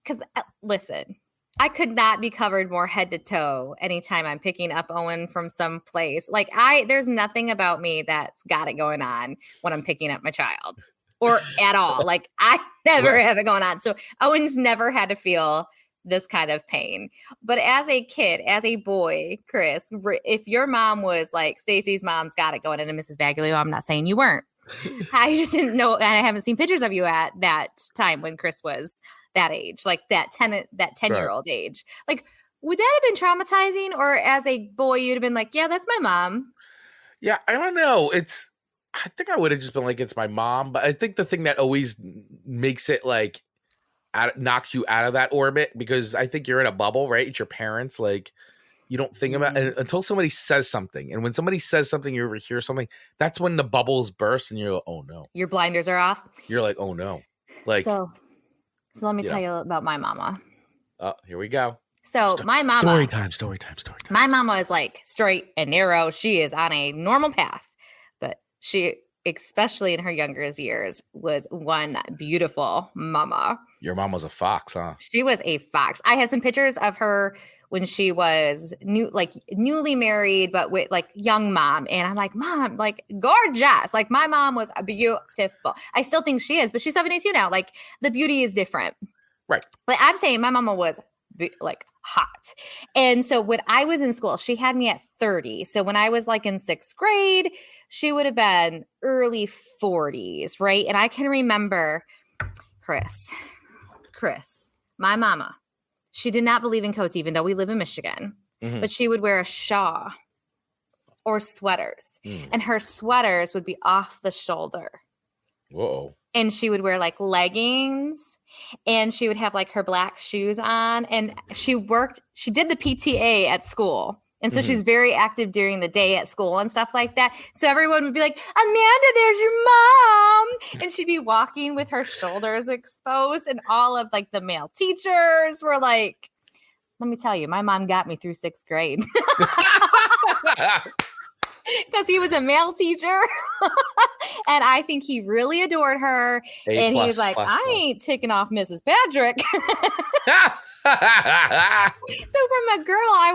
because listen, I could not be covered more head to toe anytime I'm picking up Owen from some place. Like, there's nothing about me that's got it going on when I'm picking up my child or at all. Like, I never have it going on. So Owen's never had to feel this kind of pain. But as a kid, as a boy, Chris, if your mom was like, Stacy's mom's got it going on, and Mrs. Baglio, I'm not saying you weren't. I just didn't know, and I haven't seen pictures of you at that time when Chris was that age, like that 10-year-old age. Like, would that have been traumatizing? Or as a boy, you'd have been like, yeah, that's my mom. Yeah, I don't know. I think I would have just been like, it's my mom. But I think the thing that always makes it like, knocks you out of that orbit, because I think you're in a bubble, right? It's your parents. Like, you don't think about it until somebody says something. And when somebody says something, you overhear something, that's when the bubbles burst and you're like, oh no. Your blinders are off. You're like, oh no. Like, so let me tell you about my mama. Oh, here we go. So my mama. Story time. My mama is like straight and narrow. She is on a normal path, but she, especially in her younger years, was one beautiful mama. Your mom was a fox, huh? She was a fox. I have some pictures of her when she was newly married, but with like young mom. And I'm like, Mom, like gorgeous. Like my mom was beautiful. I still think she is, but she's 72 now. Like the beauty is different. Right. But I'm saying my mama was like hot. And so when I was in school, she had me at 30. So when I was like in 6th grade, she would have been early 40s, right? And I can remember Chris, my mama, she did not believe in coats, even though we live in Michigan, but she would wear a shawl or sweaters, and her sweaters would be off the shoulder. Whoa. And she would wear like leggings, and she would have like her black shoes on, and she did the PTA at school. And so she's very active during the day at school and stuff like that. So everyone would be like, Amanda, there's your mom. And she'd be walking with her shoulders exposed. And all of like the male teachers were like, let me tell you, my mom got me through 6th grade. Because he was a male teacher. And I think he really adored her. And he's like, I ain't taking off Mrs. Patrick. So from a girl, I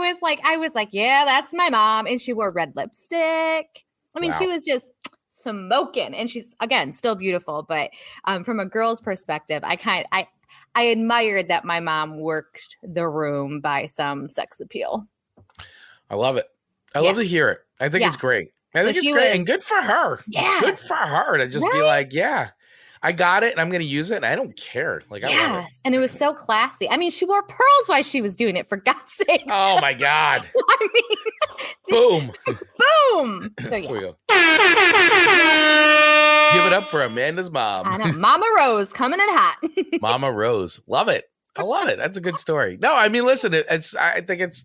was like, yeah, that's my mom. And she wore red lipstick. I mean, she was just smoking, and she's, again, still beautiful. But from a girl's perspective, I admired that my mom worked the room by some sex appeal. I love it. I love to hear it. I think it's great. I think it's great. And good for her. Yeah. Good for her to just be like, yeah, I got it and I'm going to use it. And I don't care. Like, I love it. And it was so classy. I mean, she wore pearls while she was doing it, for God's sake. Oh my God. I Boom. mean, boom. So yeah. Here we go. Give it up for Amanda's mom. I know. Mama Rose coming in hot. Mama Rose. Love it. I love it. That's a good story. No, I mean, listen, I think it's,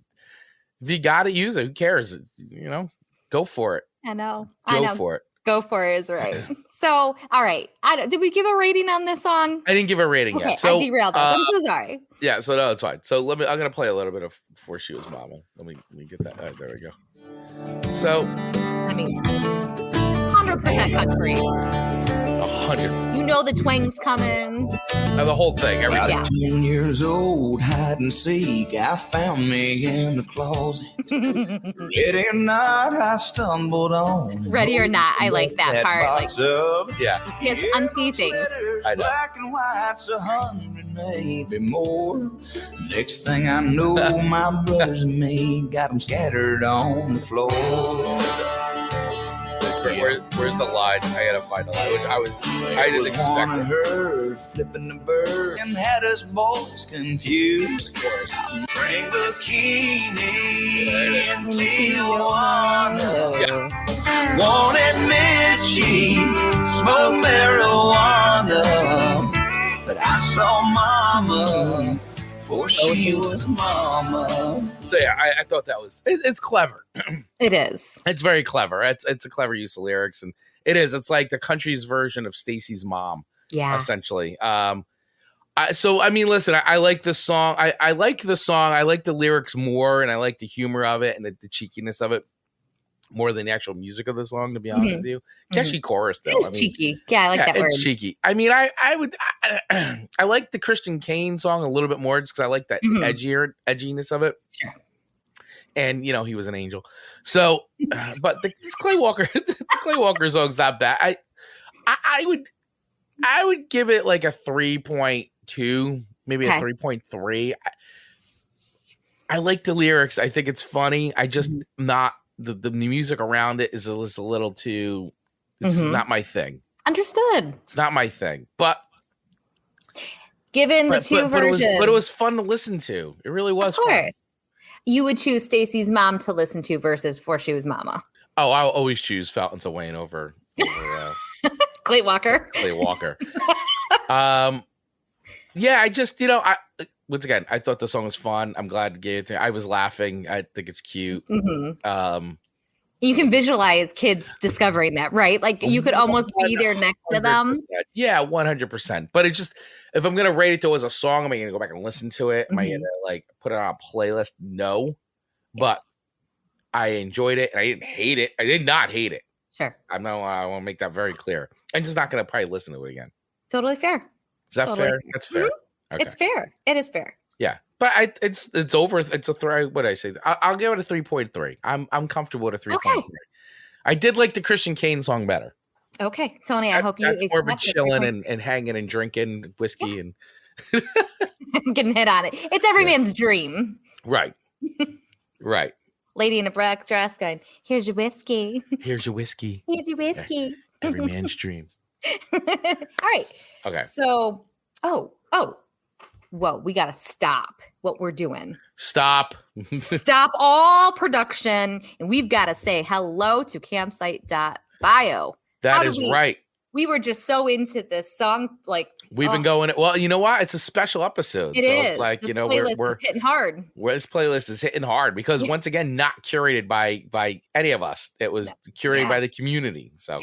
if you got to use it, who cares? You know, go for it. I know. Go for it. Go for it is right. So, all right. Did we give a rating on this song? I didn't give a rating yet. So I derailed us. I'm so sorry. Yeah. So no, it's fine. So I'm going to play a little bit of Fore She Was Momma. Let me get that. There we go. So, I mean, 100% country. 100. You know the twang's coming. The whole thing. Everything. About 10 years old, hide and seek. I found me in the closet. Ready or not, I stumbled on. Ready or not, I like that part. Like, yeah. Yes, unsee things. I know. Black and white's 100, maybe more. Next thing I know, my brothers and me got them scattered on the floor. Where's the line? I gotta find the line. I didn't expect it. Her flipping the bird and had us boys confused. Of course. Drink bikini in Tijuana. Yeah. Won't admit she smoked marijuana, but I saw Mom Before she was mama. So yeah, I thought that was it's clever. It is. It's very clever. It's a clever use of lyrics, and it's like the country's version of Stacy's mom. Yeah. Essentially. So I mean, listen, I like this song. I like the song. I like the lyrics more, and I like the humor of it and the cheekiness of it more than the actual music of the song, to be honest with you. Catchy chorus though. It's cheeky. Yeah, I like that word. It's cheeky. I mean, I like the Christian Kane song a little bit more just because I like that edginess of it. Sure. And he was an angel. So, but this Clay Walker, the Clay Walker song's not bad. I would give it like a 3.2, maybe a 3.3. I like the lyrics. I think it's funny. I just not the music around it is a little too. This is not my thing. Understood. It's not my thing, but given the two versions, but it was fun to listen to. It really was. Of course, fun. You would choose Stacy's mom to listen to versus Before She Was Mama. Oh, I'll always choose Fountains of Wayne over Clay Walker. Clay Walker. Yeah, I just once again, I thought the song was fun. I'm glad to get it. I was laughing. I think it's cute. You can visualize kids discovering that, right? Like you could almost be there next to them. Yeah, 100%. But it's just, if I'm gonna rate it though as a song, am I gonna go back and listen to it? Am I gonna like put it on a playlist? No, but I enjoyed it and I didn't hate it. I did not hate it. Sure. I want to make that very clear. I'm just not gonna probably listen to it again. Totally fair. Is that fair? That's fair. Okay. It's fair. It is fair. Yeah, but it's over. It's a three. What did I say? I'll give it a 3.3. I'm comfortable with a 3.3. Okay. I did like the Christian Kane song better. Okay, Tony. I hope you. That's more of a chilling and hanging and drinking whiskey and getting hit on it. It's every man's dream. Right. Right. Lady in a black dress going, here's your whiskey. Here's your whiskey. Here's your whiskey. Every man's dream. All right. Okay. So, whoa, we got to stop what we're doing. Stop all production. And we've got to say hello to campsite.bio. That is right. We were just so into this song. Like we've been going. Well, you know what? It's a special episode. It's like, this we're hitting hard. This playlist is hitting hard because once again, not curated by any of us. It was curated by the community. So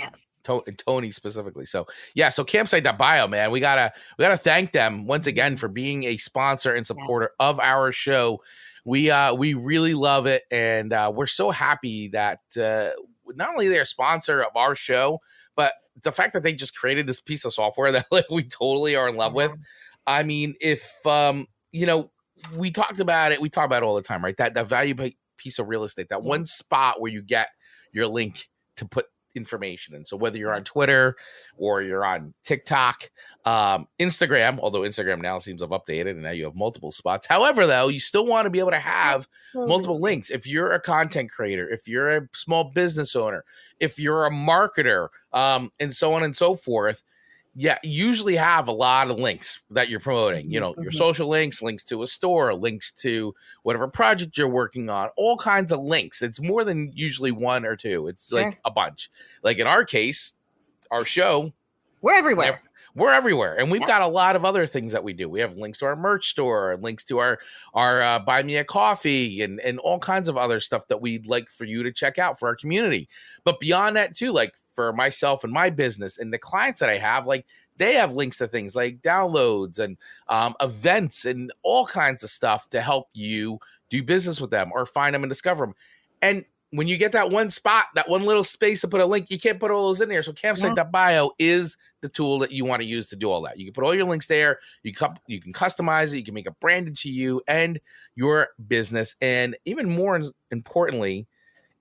Tony specifically. So so campsite.bio, man, we gotta thank them once again for being a sponsor and supporter of our show. We really love it, and we're so happy that not only they're a sponsor of our show, but the fact that they just created this piece of software that like we totally are in love with. I mean, if we talked about it, we talk about it all the time, right? That valuable piece of real estate, that one spot where you get your link to put information. And so whether you're on Twitter or you're on TikTok, Instagram, although Instagram now seems to have updated and now you have multiple spots. However, though, you still want to be able to have multiple links. If you're a content creator, if you're a small business owner, if you're a marketer, and so on and so forth, you usually have a lot of links that you're promoting, your social links to a store, links to whatever project you're working on, all kinds of links. It's more than usually one or two. It's like a bunch. Like in our case, our show, we're everywhere. We're everywhere. And we've got a lot of other things that we do. We have links to our merch store, links to our Buy Me a Coffee and all kinds of other stuff that we'd like for you to check out for our community. But beyond that too, like for myself and my business and the clients that I have, like they have links to things like downloads and events and all kinds of stuff to help you do business with them or find them and discover them. And when you get that one spot, that one little space to put a link, you can't put all those in there. So campsite.bio is the tool that you want to use to do all that. You can put all your links there. You can customize it. You can make it branded to you and your business. And even more importantly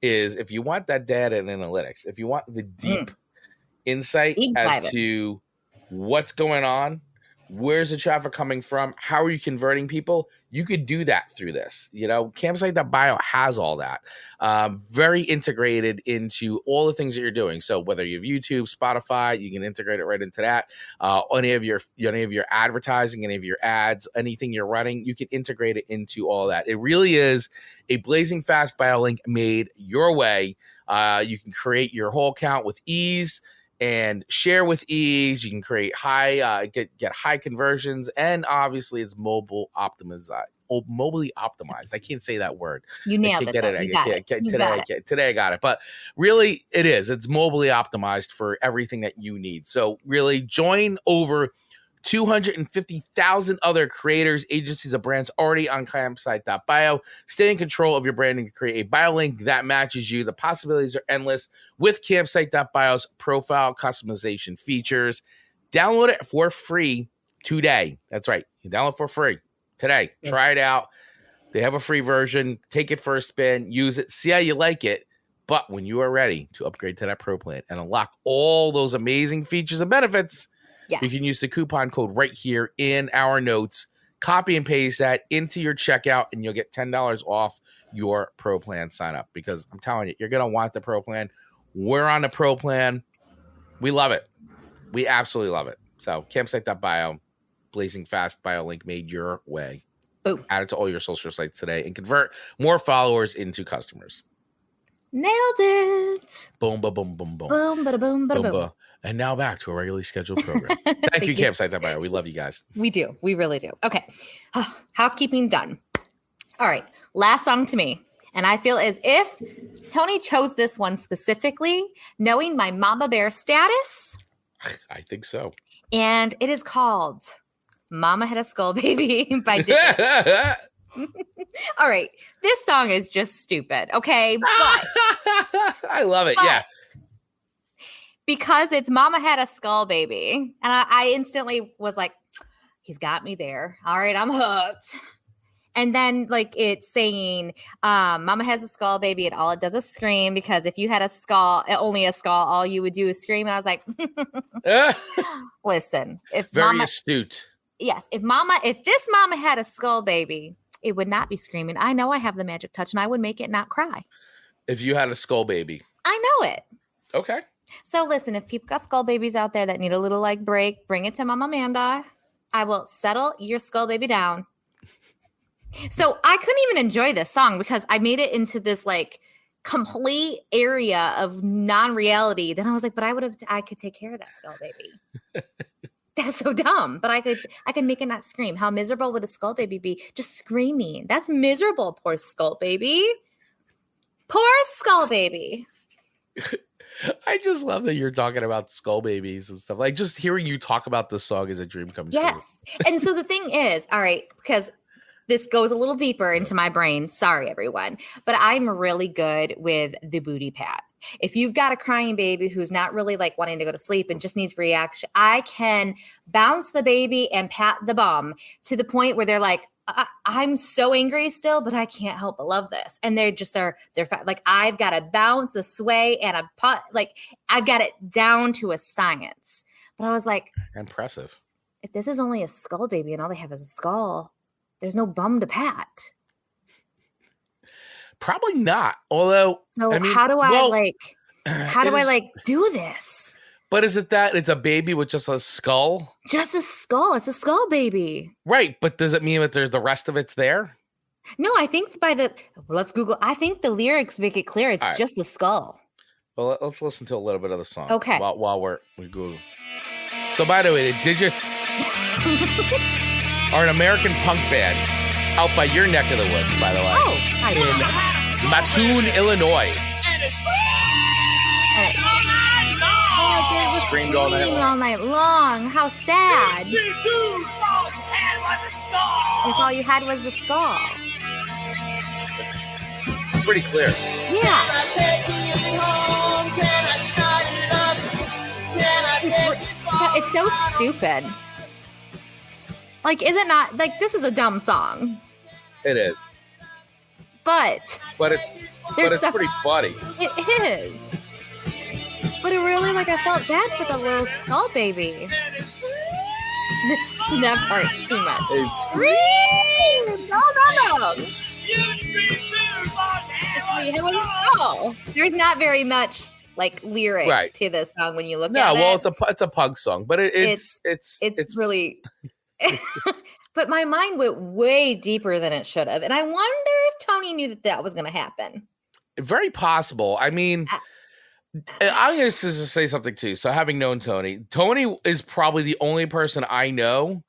is if you want that data and analytics, if you want the deep insight as to what's going on, where's the traffic coming from, how are you converting people, you could do that through this. Campsite.bio has all that very integrated into all the things that you're doing. So whether you have YouTube, Spotify, you can integrate it right into that. Any of your advertising, any of your ads, anything you're running, you can integrate it into all that. It really is a blazing fast bio link made your way. You can create your whole account with ease. and share with ease. You can create high, get high conversions, and obviously it's mobily optimized. I can't say that word. You nailed it. Today I got it. But really, it is. It's mobily optimized for everything that you need. So really, join over 250,000 other creators, agencies, and brands already on campsite.bio. Stay in control of your branding and create a bio link that matches you. The possibilities are endless with campsite.bio's profile customization features. Download it for free today. That's right. You download for free today. Try it out. They have a free version. Take it for a spin. Use it. See how you like it. But when you are ready to upgrade to that Pro plan and unlock all those amazing features and benefits, you can use the coupon code right here in our notes. Copy and paste that into your checkout, and you'll get $10 off your Pro plan sign up. Because I'm telling you, you're going to want the Pro plan. We're on the Pro plan. We love it. We absolutely love it. So campsite.bio, blazing fast bio link made your way. Boom. Add it to all your social sites today and convert more followers into customers. Nailed it. Boom, ba, boom, boom, boom. Boom, ba, boom, ba, boom. And now back to a regularly scheduled program. Thank you, Campsite.bio. We love you guys. We do. We really do. Okay. Housekeeping done. All right. Last song to me. And I feel as if Tony chose this one specifically, knowing my Mama Bear status. I think so. And it is called Mama Had a Skull Baby by Didjits. All right. This song is just stupid. Okay. But I love it. Yeah. Because it's Mama Had a Skull Baby. And I instantly was like, he's got me there. All right, I'm hooked. And then like it's saying, Mama has a skull baby, and all it does is scream, because if you had a skull, only a skull, all you would do is scream. And I was like, listen, if very Mama, astute. Yes, if this Mama had a skull baby, it would not be screaming. I know I have the magic touch, and I would make it not cry. If you had a skull baby. I know it. Okay. So listen, if people got skull babies out there that need a little like break, bring it to Mama Amanda. I will settle your skull baby down. So I couldn't even enjoy this song because I made it into this like complete area of non-reality. Then I was like, but I could take care of that skull baby. That's so dumb. But I could make it not scream. How miserable would a skull baby be? Just screaming. That's miserable. Poor skull baby. Poor skull baby. I just love that you're talking about skull babies and stuff. Like, just hearing you talk about this song is a dream come true. Yes. And so the thing is, all right, because this goes a little deeper into my brain. Sorry, everyone. But I'm really good with the booty pat. If you've got a crying baby who's not really like wanting to go to sleep and just needs reaction, I can bounce the baby and pat the bum to the point where they're like, I'm so angry still, but I can't help but love this. And they're like, I've got a bounce, a sway, and a putt. Like, I've got it down to a science. But I was like, impressive. If this is only a skull baby and all they have is a skull, there's no bum to pat. Probably not. Although, so I mean, how do I do this? But is it that it's a baby with just a skull? Just a skull. It's a skull baby. Right. But does it mean that there's the rest of it's there? No, I think let's Google. I think the lyrics make it clear. It's just a skull. Well, let's listen to a little bit of the song. Okay. While we Google. So, by the way, the Didjits are an American punk band out by your neck of the woods, by the way. Oh, in Mattoon, Illinois. Screamed all night long. How sad. If all you had was the skull. It's pretty clear. Yeah. It's so stupid. Like, is it not? Like, this is a dumb song. It is. But it's pretty funny. It is. But it really, like, I felt bad for the little skull baby. That part too much. It screams! No. You scream too much. There's not very much like lyrics to this song when you look at it. No, well, it's a punk song, but it's really. But my mind went way deeper than it should have, and I wonder if Tony knew that was going to happen. Very possible. I mean, I'm going to just say something too. So having known Tony is probably the only person I know,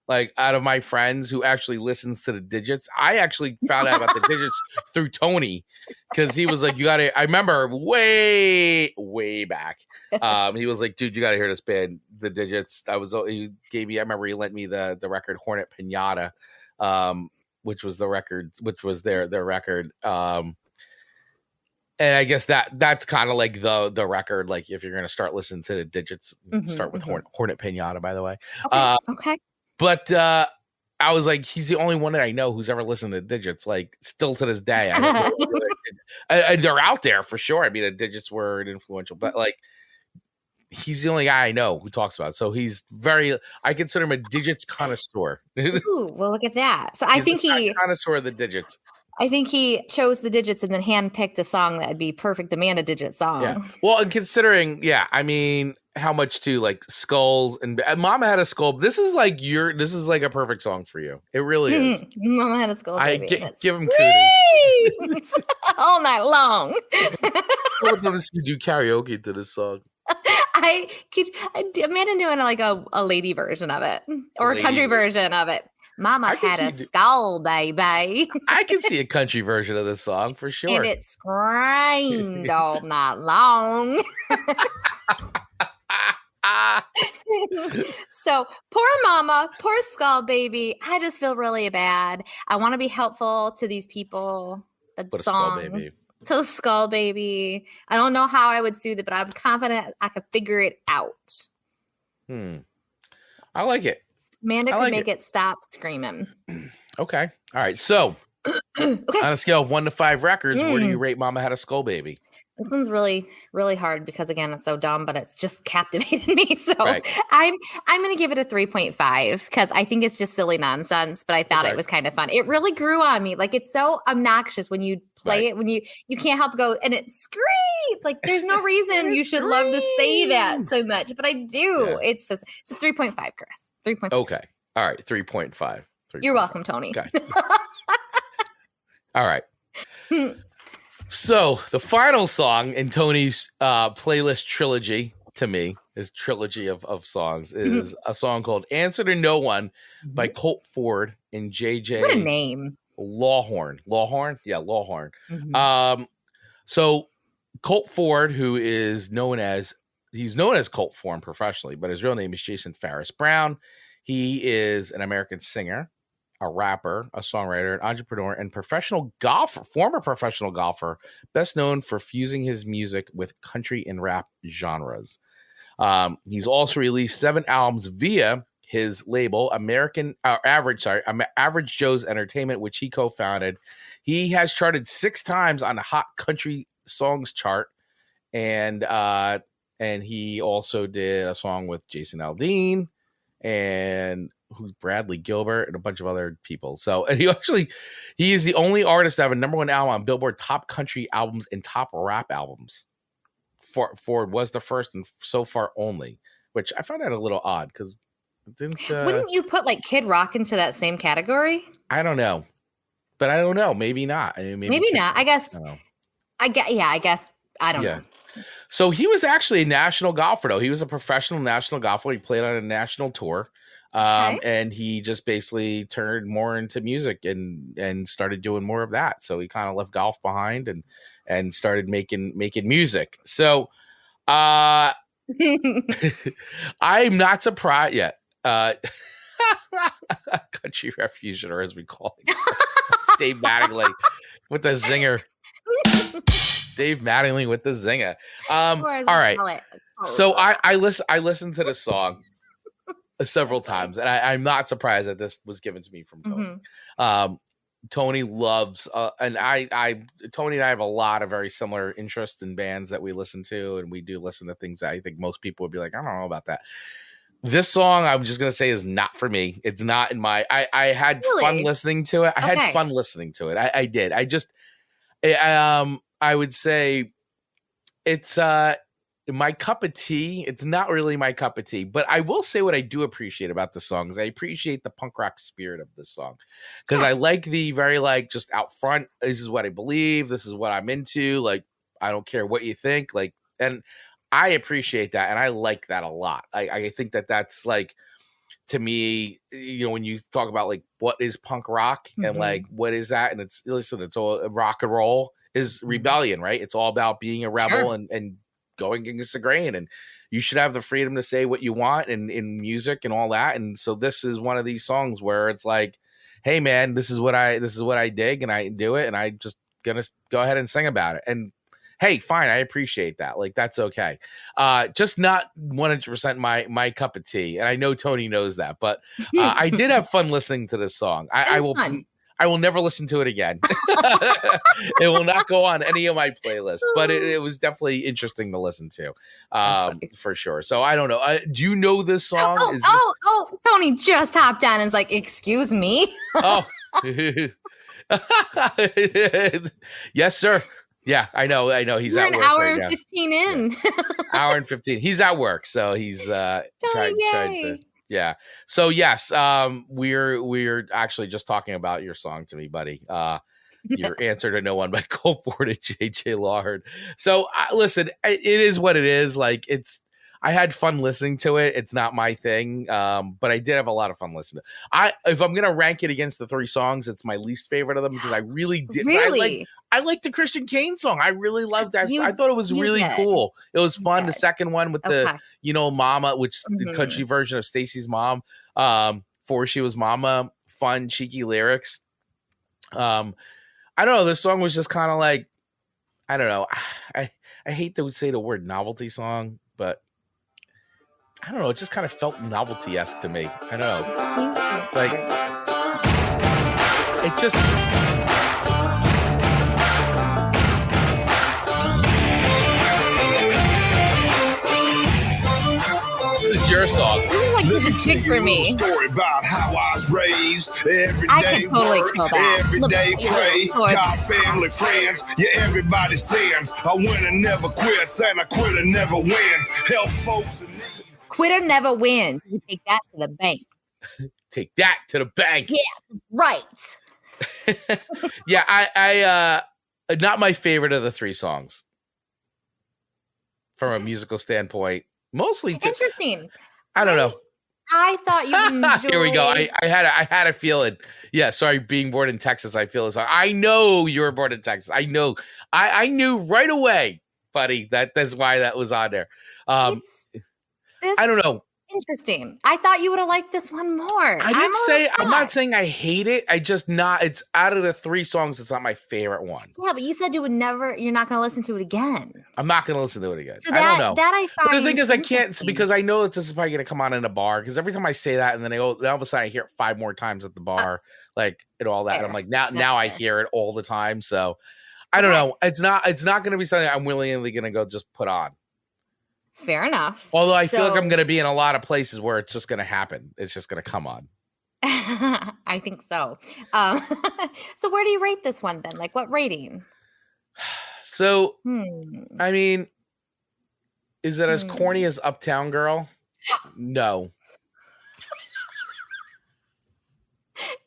like out of my friends, who actually listens to the Didjits. I actually found out about the Didjits through Tony, because he was like, "You got to." I remember way back. He was like, "Dude, you got to hear this band, the Didjits." He gave me. I remember he lent me the record Hornet Pinata, which was the record, which was their record. And I guess that's kind of like the record. Like if you're going to start listening to the Didjits, start with Hornet Pinata. By the way, okay. But I was like, he's the only one that I know who's ever listened to Didjits. Like still to this day, I don't know. They're out there for sure. I mean, the Didjits were influential, but like he's the only guy I know who talks about it. So he's I consider him a Didjits connoisseur. Ooh, well, look at that. So I think connoisseur of the Didjits. I think he chose the Didjits and then handpicked a song that would be perfect to man a Didjit song. Yeah. Well, and considering, I mean, how much too, like Skulls and Mama Had a Skull. This is like a perfect song for you. It really is. Mama Had a Skull. Baby. Give him kudos all night long. I would love to see you do karaoke to this song. I imagine doing like a lady version of it or a country version of it. Mama had a skull, baby. I can see a country version of this song for sure. And it screamed all night long. So poor mama, poor skull baby. I just feel really bad. I want to be helpful to these people. That song. Skull baby. To the skull baby. I don't know how I would soothe it, but I'm confident I could figure it out. I like it. Amanda could make it stop screaming. Okay. All right. So on a scale of 1 to 5 records, where do you rate Mama Had a Skull Baby? This one's really, really hard because again, it's so dumb, but it's just captivated me. So right. I'm going to give it a 3.5 because I think it's just silly nonsense, but I thought it was kind of fun. It really grew on me. Like it's so obnoxious when you play it, when you can't help go and it screams. Like there's no reason you should love to say that so much, but I do. Yeah. It's 3.5, Chris. 3.5. Okay. All right. 3.5. You're welcome, Tony. Okay. All right. So the final song in Tony's playlist trilogy, to me, his trilogy of songs, is a song called Answer to No One by Colt Ford and JJ. What a name. Lawhorn. Lawhorn? Yeah, Lawhorn. So Colt Ford, who is known as Colt Ford professionally, but his real name is Jason Ferris Brown. He is an American singer, a rapper, a songwriter, an entrepreneur, and former professional golfer, best known for fusing his music with country and rap genres. He's also released 7 albums via his label, Average Joe's Entertainment, which he co-founded. He has charted 6 times on the Hot Country Songs chart, and he also did a song with Jason Aldean and Bradley Gilbert and a bunch of other people. So, and he is the only artist to have a #1 album on Billboard Top Country Albums and Top Rap Albums. Ford was the first and so far only, which I found that a little odd because wouldn't you put like Kid Rock into that same category? I don't know, but I don't know. Maybe not. I mean, maybe not. I guess. I guess. I don't know. So he was actually a national golfer, though. He was a professional national golfer. He played on a national tour. And he just basically turned more into music and started doing more of that. So he kind of left golf behind and started making music. So I'm not surprised yet. Country refuge, or as we call it, Dave Mattingly with the zinger. Dave Mattingly with the zinger. All right. So I listened to the song several times, and I'm not surprised that this was given to me from Tony. Tony loves, and Tony and I have a lot of very similar interests in bands that we listen to, and we do listen to things that I think most people would be like, I don't know about that. This song, I'm just gonna say, is not for me. It's not in my. I had fun listening to it. I had fun listening to it. I did. I would say it's my cup of tea. It's not really my cup of tea, but I will say what I do appreciate about the song is I appreciate the punk rock spirit of this song, because I like the very just out front. This is what I believe. This is what I'm into. Like, I don't care what you think. Like, And I appreciate that. And I like that a lot. I think that that's like, to me, you know, when you talk about like what is punk rock and like what is that, and it's listen, it's all rock and roll is rebellion, right? It's all about being a rebel and going against the grain, and you should have the freedom to say what you want in music and all that. And so this is one of these songs where it's like, hey man, this is what I dig, and I do it, and I just gonna go ahead and sing about it. And hey, fine, I appreciate that. Like, that's okay. Just not 100% my cup of tea. And I know Tony knows that, but I did have fun listening to this song. I will never listen to it again. It will not go on any of my playlists, but it was definitely interesting to listen to, for sure. So I don't know. Do you know this song? Tony just hopped on and is like, excuse me. Oh, yes, sir. Yeah, I know. He's at work. We're an hour and 15 in. Yeah. Hour and 15. He's at work, so he's trying to. Yeah. So yes, we're actually just talking about your song to me, buddy. Your Answer to No One by Colt Ford and JJ Lawhorn. So listen, it is what it is. Like, I had fun listening to it. It's not my thing, but I did have a lot of fun listening. If I'm gonna rank it against the 3 songs, it's my least favorite of them because I really did. Really? I like the Christian Kane song. I really loved that. I thought it was really cool. It was fun. The second one with the Mama, which the country version of Stacy's Mom, Fore She Was Momma, fun, cheeky lyrics. I don't know. This song was just kind of like, I don't know. I hate to say the word novelty song, but I don't know. It just kind of felt novelty-esque to me. I don't know. Like, it just... This is your song. This is like the chick for me. Story about how I was raised. I can totally kill that. Everyday pray. God, family, friends. Yeah, everybody sins. I win and never quit. Saying I quit and never wins. Help folks in need. Quitter never wins. You take that to the bank. Take that to the bank. Yeah, right. Yeah, I not my favorite of the 3 songs from a musical standpoint. Mostly interesting. I don't know. I thought you would enjoy. Here we go. I had a feeling. Yeah, sorry, being born in Texas, I feel this. I know you were born in Texas. I know. I knew right away, buddy. That's why that was on there. I don't know. Interesting. I thought you would have liked this one more. I'm not saying I hate it. It's out of the 3 songs, it's not my favorite one. Yeah, but you said you're not going to listen to it again. I'm not going to listen to it again. So I don't know. That I find. But the thing is, I can't, because I know that this is probably going to come on in a bar, because every time I say that and then all of a sudden I hear it 5 more times at the bar, like, and all that. And I'm like, now I hear it all the time. So I don't know. It's not going to be something I'm willingly going to go just put on. Fair enough. Although I feel like I'm going to be in a lot of places where it's just going to happen. It's just going to come on. I think so. So where do you rate this one then? Like, what rating? So, I mean, is it as corny as Uptown Girl? No.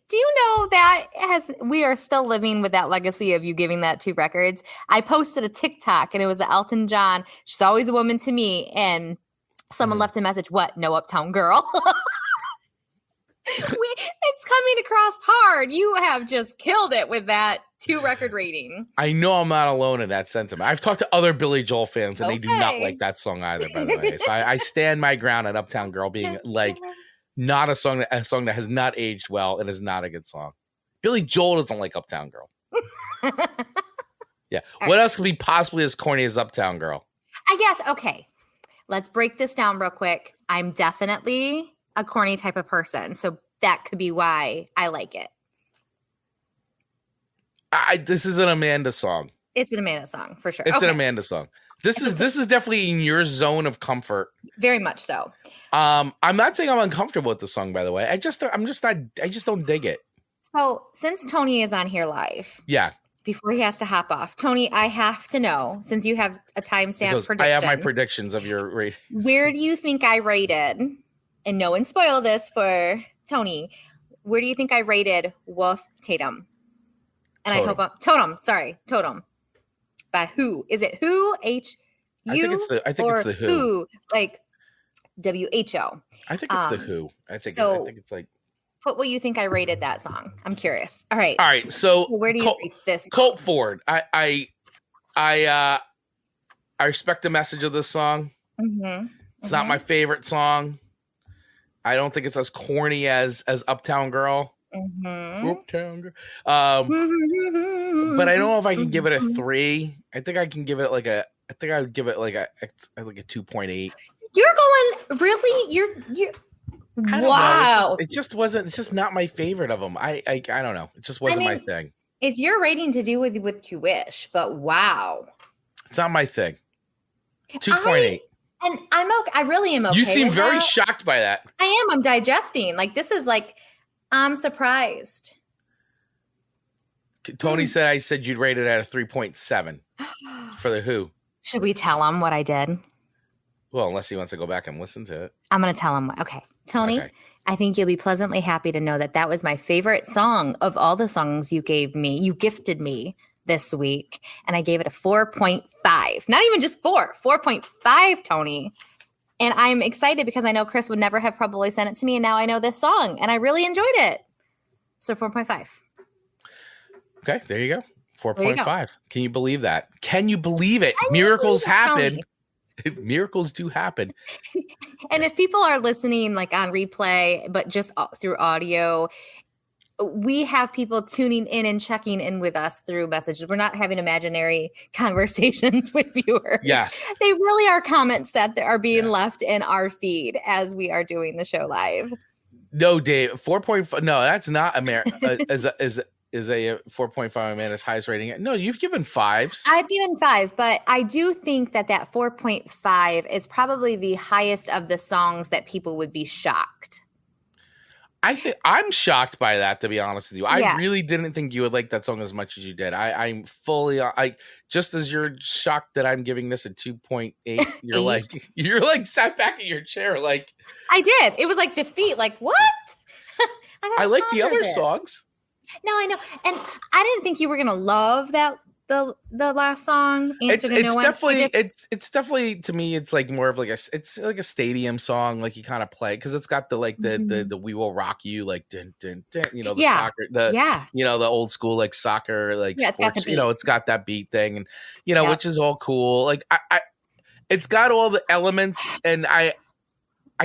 Do you know that we are still living with that legacy of you giving that 2 records? I posted a TikTok and it was Elton John. She's always a woman to me. And someone left a message. What? No Uptown Girl. It's coming across hard. You have just killed it with that 2 record rating. I know I'm not alone in that sentiment. I've talked to other Billy Joel fans and they do not like that song either, by the way. So I stand my ground on Uptown Girl being like, not a song that has not aged well and is not a good song. Billy Joel doesn't like Uptown Girl. Yeah. What else could be possibly as corny as Uptown Girl? I guess, okay. Let's break this down real quick. I'm definitely a corny type of person. So that could be why I like it. This is an Amanda song. It's an Amanda song, for sure. It's an Amanda song. This is definitely in your zone of comfort. Very much so. I'm not saying I'm uncomfortable with the song, by the way. I just don't dig it. So since Tony is on here live, before he has to hop off, Tony, I have to know, since you have a timestamp prediction. I have my predictions of your ratings. Where do you think I rated? And no one spoil this for Tony. Where do you think I rated Wolf Tatum? And Totem. I hope Totem. Sorry, Totem. By who? Is it who? I think it's the Who. Like WHO. I think it's the Who. I think it's like. Put what you think I rated that song. I'm curious. All right. So where do you rate this? Colt Ford. I respect the message of this song. It's not my favorite song. I don't think it's as corny as Uptown Girl. Uptown Girl. But I don't know if I can give it a 3. I think I can give it like I would give it like a 2.8. You're going really? You're wow. It just wasn't. It's just not my favorite of them. I don't know. It just wasn't my thing. It's your rating to do with what you wish, but wow. It's not my thing. 2.8. And I'm okay. I really am okay. You seem very shocked by that. I am. I'm digesting. Like, this is like, I'm surprised. Tony said I said you'd rate it at a 3.7 for the Who. Should we tell him what I did? Well, unless he wants to go back and listen to it. I'm going to tell him. Okay. Tony, I think you'll be pleasantly happy to know that was my favorite song of all the songs you gifted me this week. And I gave it a 4.5. Not even just 4.5, Tony. And I'm excited because I know Chris would never have probably sent it to me. And now I know this song and I really enjoyed it. So 4.5. Okay, there you go. 4.5. Can you believe that? Can you believe it? Miracles happen. Miracles do happen. And if people are listening like on replay, but just through audio, we have people tuning in and checking in with us through messages. We're not having imaginary conversations with viewers. Yes. They really are comments that are being left in our feed as we are doing the show live. No, Dave, 4.5. No, that's not is a 4.5 Amanda's highest rating. No, you've given 5s. I've given 5, but I do think that 4.5 is probably the highest of the songs that people would be shocked. I think I'm shocked by that, to be honest with you. I really didn't think you would like that song as much as you did. I'm fully, just as you're shocked that I'm giving this a 2.8. You're like sat back in your chair. Like I did. It was like defeat. Like what? I like the other songs. No, I know. And I didn't think you were going to love that. The last song. It's definitely to me. It's like more of like it's like a stadium song. Like you kind of play because it's got the the We Will Rock You like dun, dun, dun, soccer the old school like soccer like sports. It's got that beat thing and which is all cool. Like I it's got all the elements and it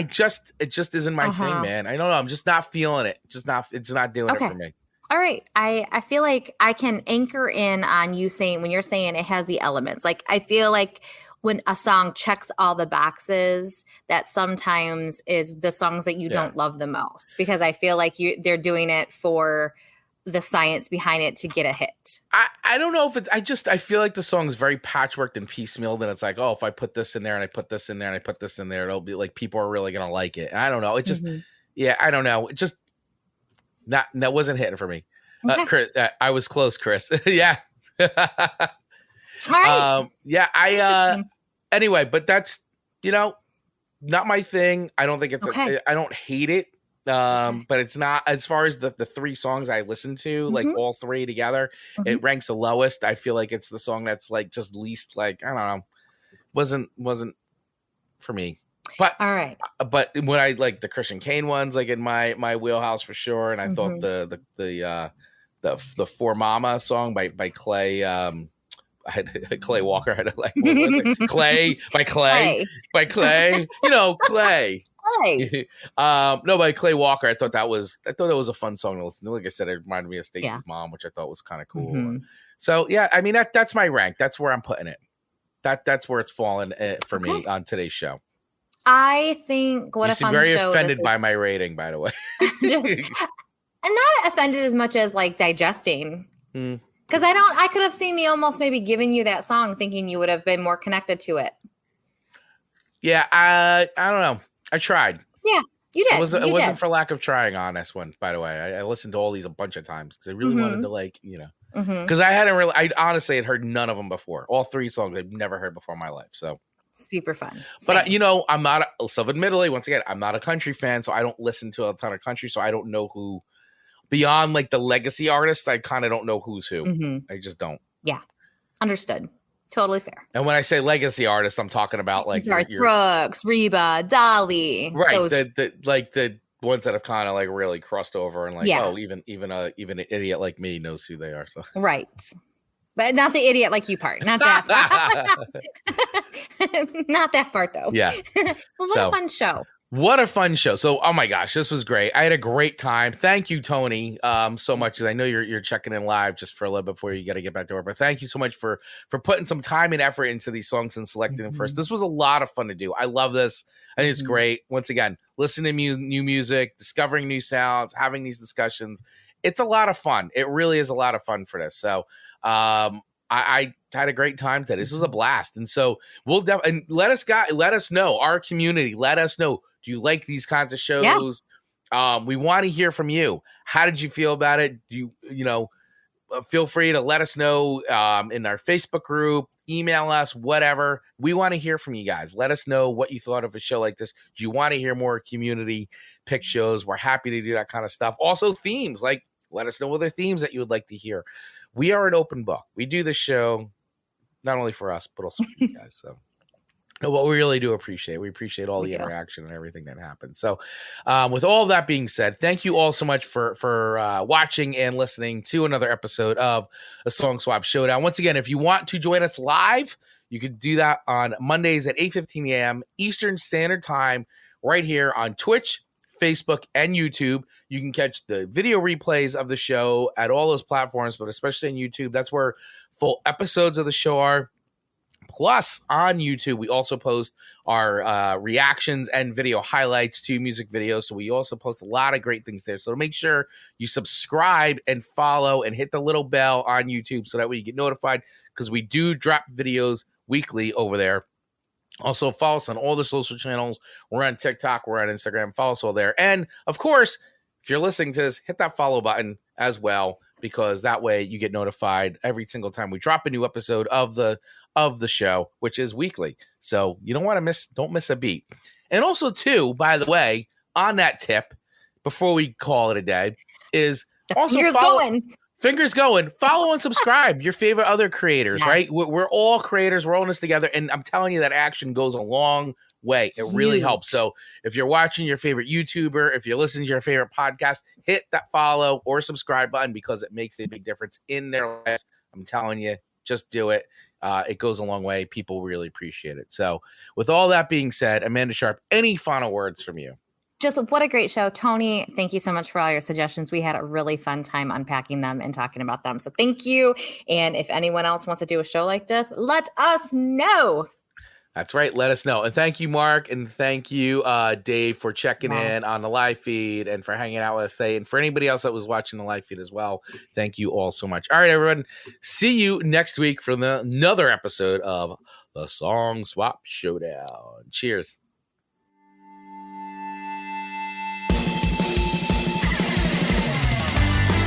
just isn't my thing, man. I don't know. I'm just not feeling it. It's not doing it for me. All right. I feel like I can anchor in on you saying when you're saying it has the elements. Like I feel like when a song checks all the boxes, that sometimes is the songs that you don't love the most because I feel like they're doing it for the science behind it to get a hit. I don't know if it's I feel like the song is very patchworked and piecemealed and it's like, oh, if I put this in there and I put this in there and I put this in there, it'll be like people are really gonna like it. And I don't know. It just I don't know. It just that wasn't hitting for me. Okay. Chris, I was close, Chris. Yeah. All right. Anyway, but that's, not my thing. I don't think it's, I don't hate it. But it's not, as far as the 3 songs I listened to, like all 3 together, it ranks the lowest. I feel like it's the song that's like just least, like, I don't know, wasn't for me. But all right. But when I like the Christian Kane ones, like in my wheelhouse for sure, and I thought the For Mama song by Clay, Clay Walker. I had like Clay by Clay. Clay. No, by Clay Walker. I thought that was a fun song to listen to. Like I said, it reminded me of Stacey's mom, which I thought was kind of cool. So yeah, I mean that's my rank. That's where I'm putting it. That's where it's fallen for me on today's show. I think what you a seem fun very show offended by my rating, by the way. And not offended as much as like digesting. Because I could have seen me almost maybe giving you that song thinking you would have been more connected to it. Yeah, I don't know. I tried. Yeah, you did. It wasn't for lack of trying on this one, by the way. I listened to all these a bunch of times because I really wanted to because I honestly had heard none of them before. All 3 songs I've never heard before in my life. So super fun. But I'm not self-admittedly, once again, I'm not a country fan, so I don't listen to a ton of country, so I don't know who beyond like the legacy artists. I kind of don't know who's who. I just don't. Yeah, understood. Totally fair. And when I say legacy artists, I'm talking about like Garth Brooks, Reba, Dolly. Right. The ones that have kind of like really crossed over and like, Yeah. oh, even an idiot like me knows who they are. So right. But not the idiot like you part. Not that part. Not that part though. Yeah. Well, what a fun show. What a fun show. So, oh my gosh, this was great. I had a great time. Thank you, Tony, so much. I know you're checking in live just for a little bit before you got to get back to work. But thank you so much for putting some time and effort into these songs and selecting them first. This was a lot of fun to do. I love this. I think it's great. Once again, listening to new music, discovering new sounds, having these discussions. It's a lot of fun. It really is a lot of fun for this. So, I had a great time today. This was a blast. And so we'll and let us know, our community, let us know. Do you like these kinds of shows? Yeah. We want to hear from you. How did you feel about it? Do you feel free to let us know in our Facebook group, email us, whatever. We want to hear from you guys. Let us know what you thought of a show like this. Do you want to hear more community pick shows? We're happy to do that kind of stuff. Also themes, like let us know other themes that you would like to hear. We are an open book. We do this show not only for us, but also for you guys. So what we really do appreciate. We appreciate all the interaction and everything that happens. So with all of that being said, thank you all so much for watching and listening to another episode of A Song Swap Showdown. Once again, if you want to join us live, you can do that on Mondays at 8:15 a.m. Eastern Standard Time right here on Twitch, Facebook, and YouTube. You can catch the video replays of the show at all those platforms, but especially on YouTube. That's where full episodes of the show are. Plus, on YouTube, we also post our reactions and video highlights to music videos. So we also post a lot of great things there. So make sure you subscribe and follow and hit the little bell on YouTube so that way you get notified, because we do drop videos weekly over there. Also, follow us on all the social channels. We're on TikTok. We're on Instagram. Follow us all there. And, of course, if you're listening to this, hit that follow button as well, because that way you get notified every single time we drop a new episode of the show, which is weekly. So you don't miss a beat. And also, too, by the way, on that tip, before we call it a day, is also Fingers going. Follow and subscribe your favorite other creators, right? We're all creators. We're all in this together. And I'm telling you that action goes a long way. It really helps. So if you're watching your favorite YouTuber, if you're listening to your favorite podcast, hit that follow or subscribe button, because it makes a big difference in their lives. I'm telling you, just do it. It goes a long way. People really appreciate it. So with all that being said, Amanda Sharp, any final words from you? Just what a great show. Tony, thank you so much for all your suggestions. We had a really fun time unpacking them and talking about them. So thank you. And if anyone else wants to do a show like this, let us know. That's right. Let us know. And thank you, Mark. And thank you, Dave, for checking in on the live feed and for hanging out with us today. And for anybody else that was watching the live feed as well, thank you all so much. All right, everyone. See you next week for another episode of The Song Swap Showdown. Cheers.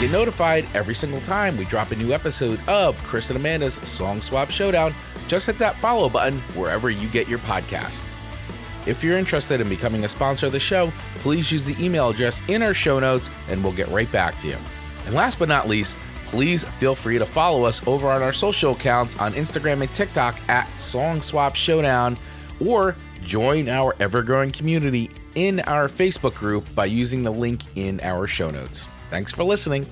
Get notified every single time we drop a new episode of Chris and Amanda's Song Swap Showdown. Just hit that follow button wherever you get your podcasts. If you're interested in becoming a sponsor of the show, please use the email address in our show notes and we'll get right back to you. And last but not least, please feel free to follow us over on our social accounts on Instagram and TikTok at Song Swap Showdown, or join our ever-growing community in our Facebook group by using the link in our show notes. Thanks for listening.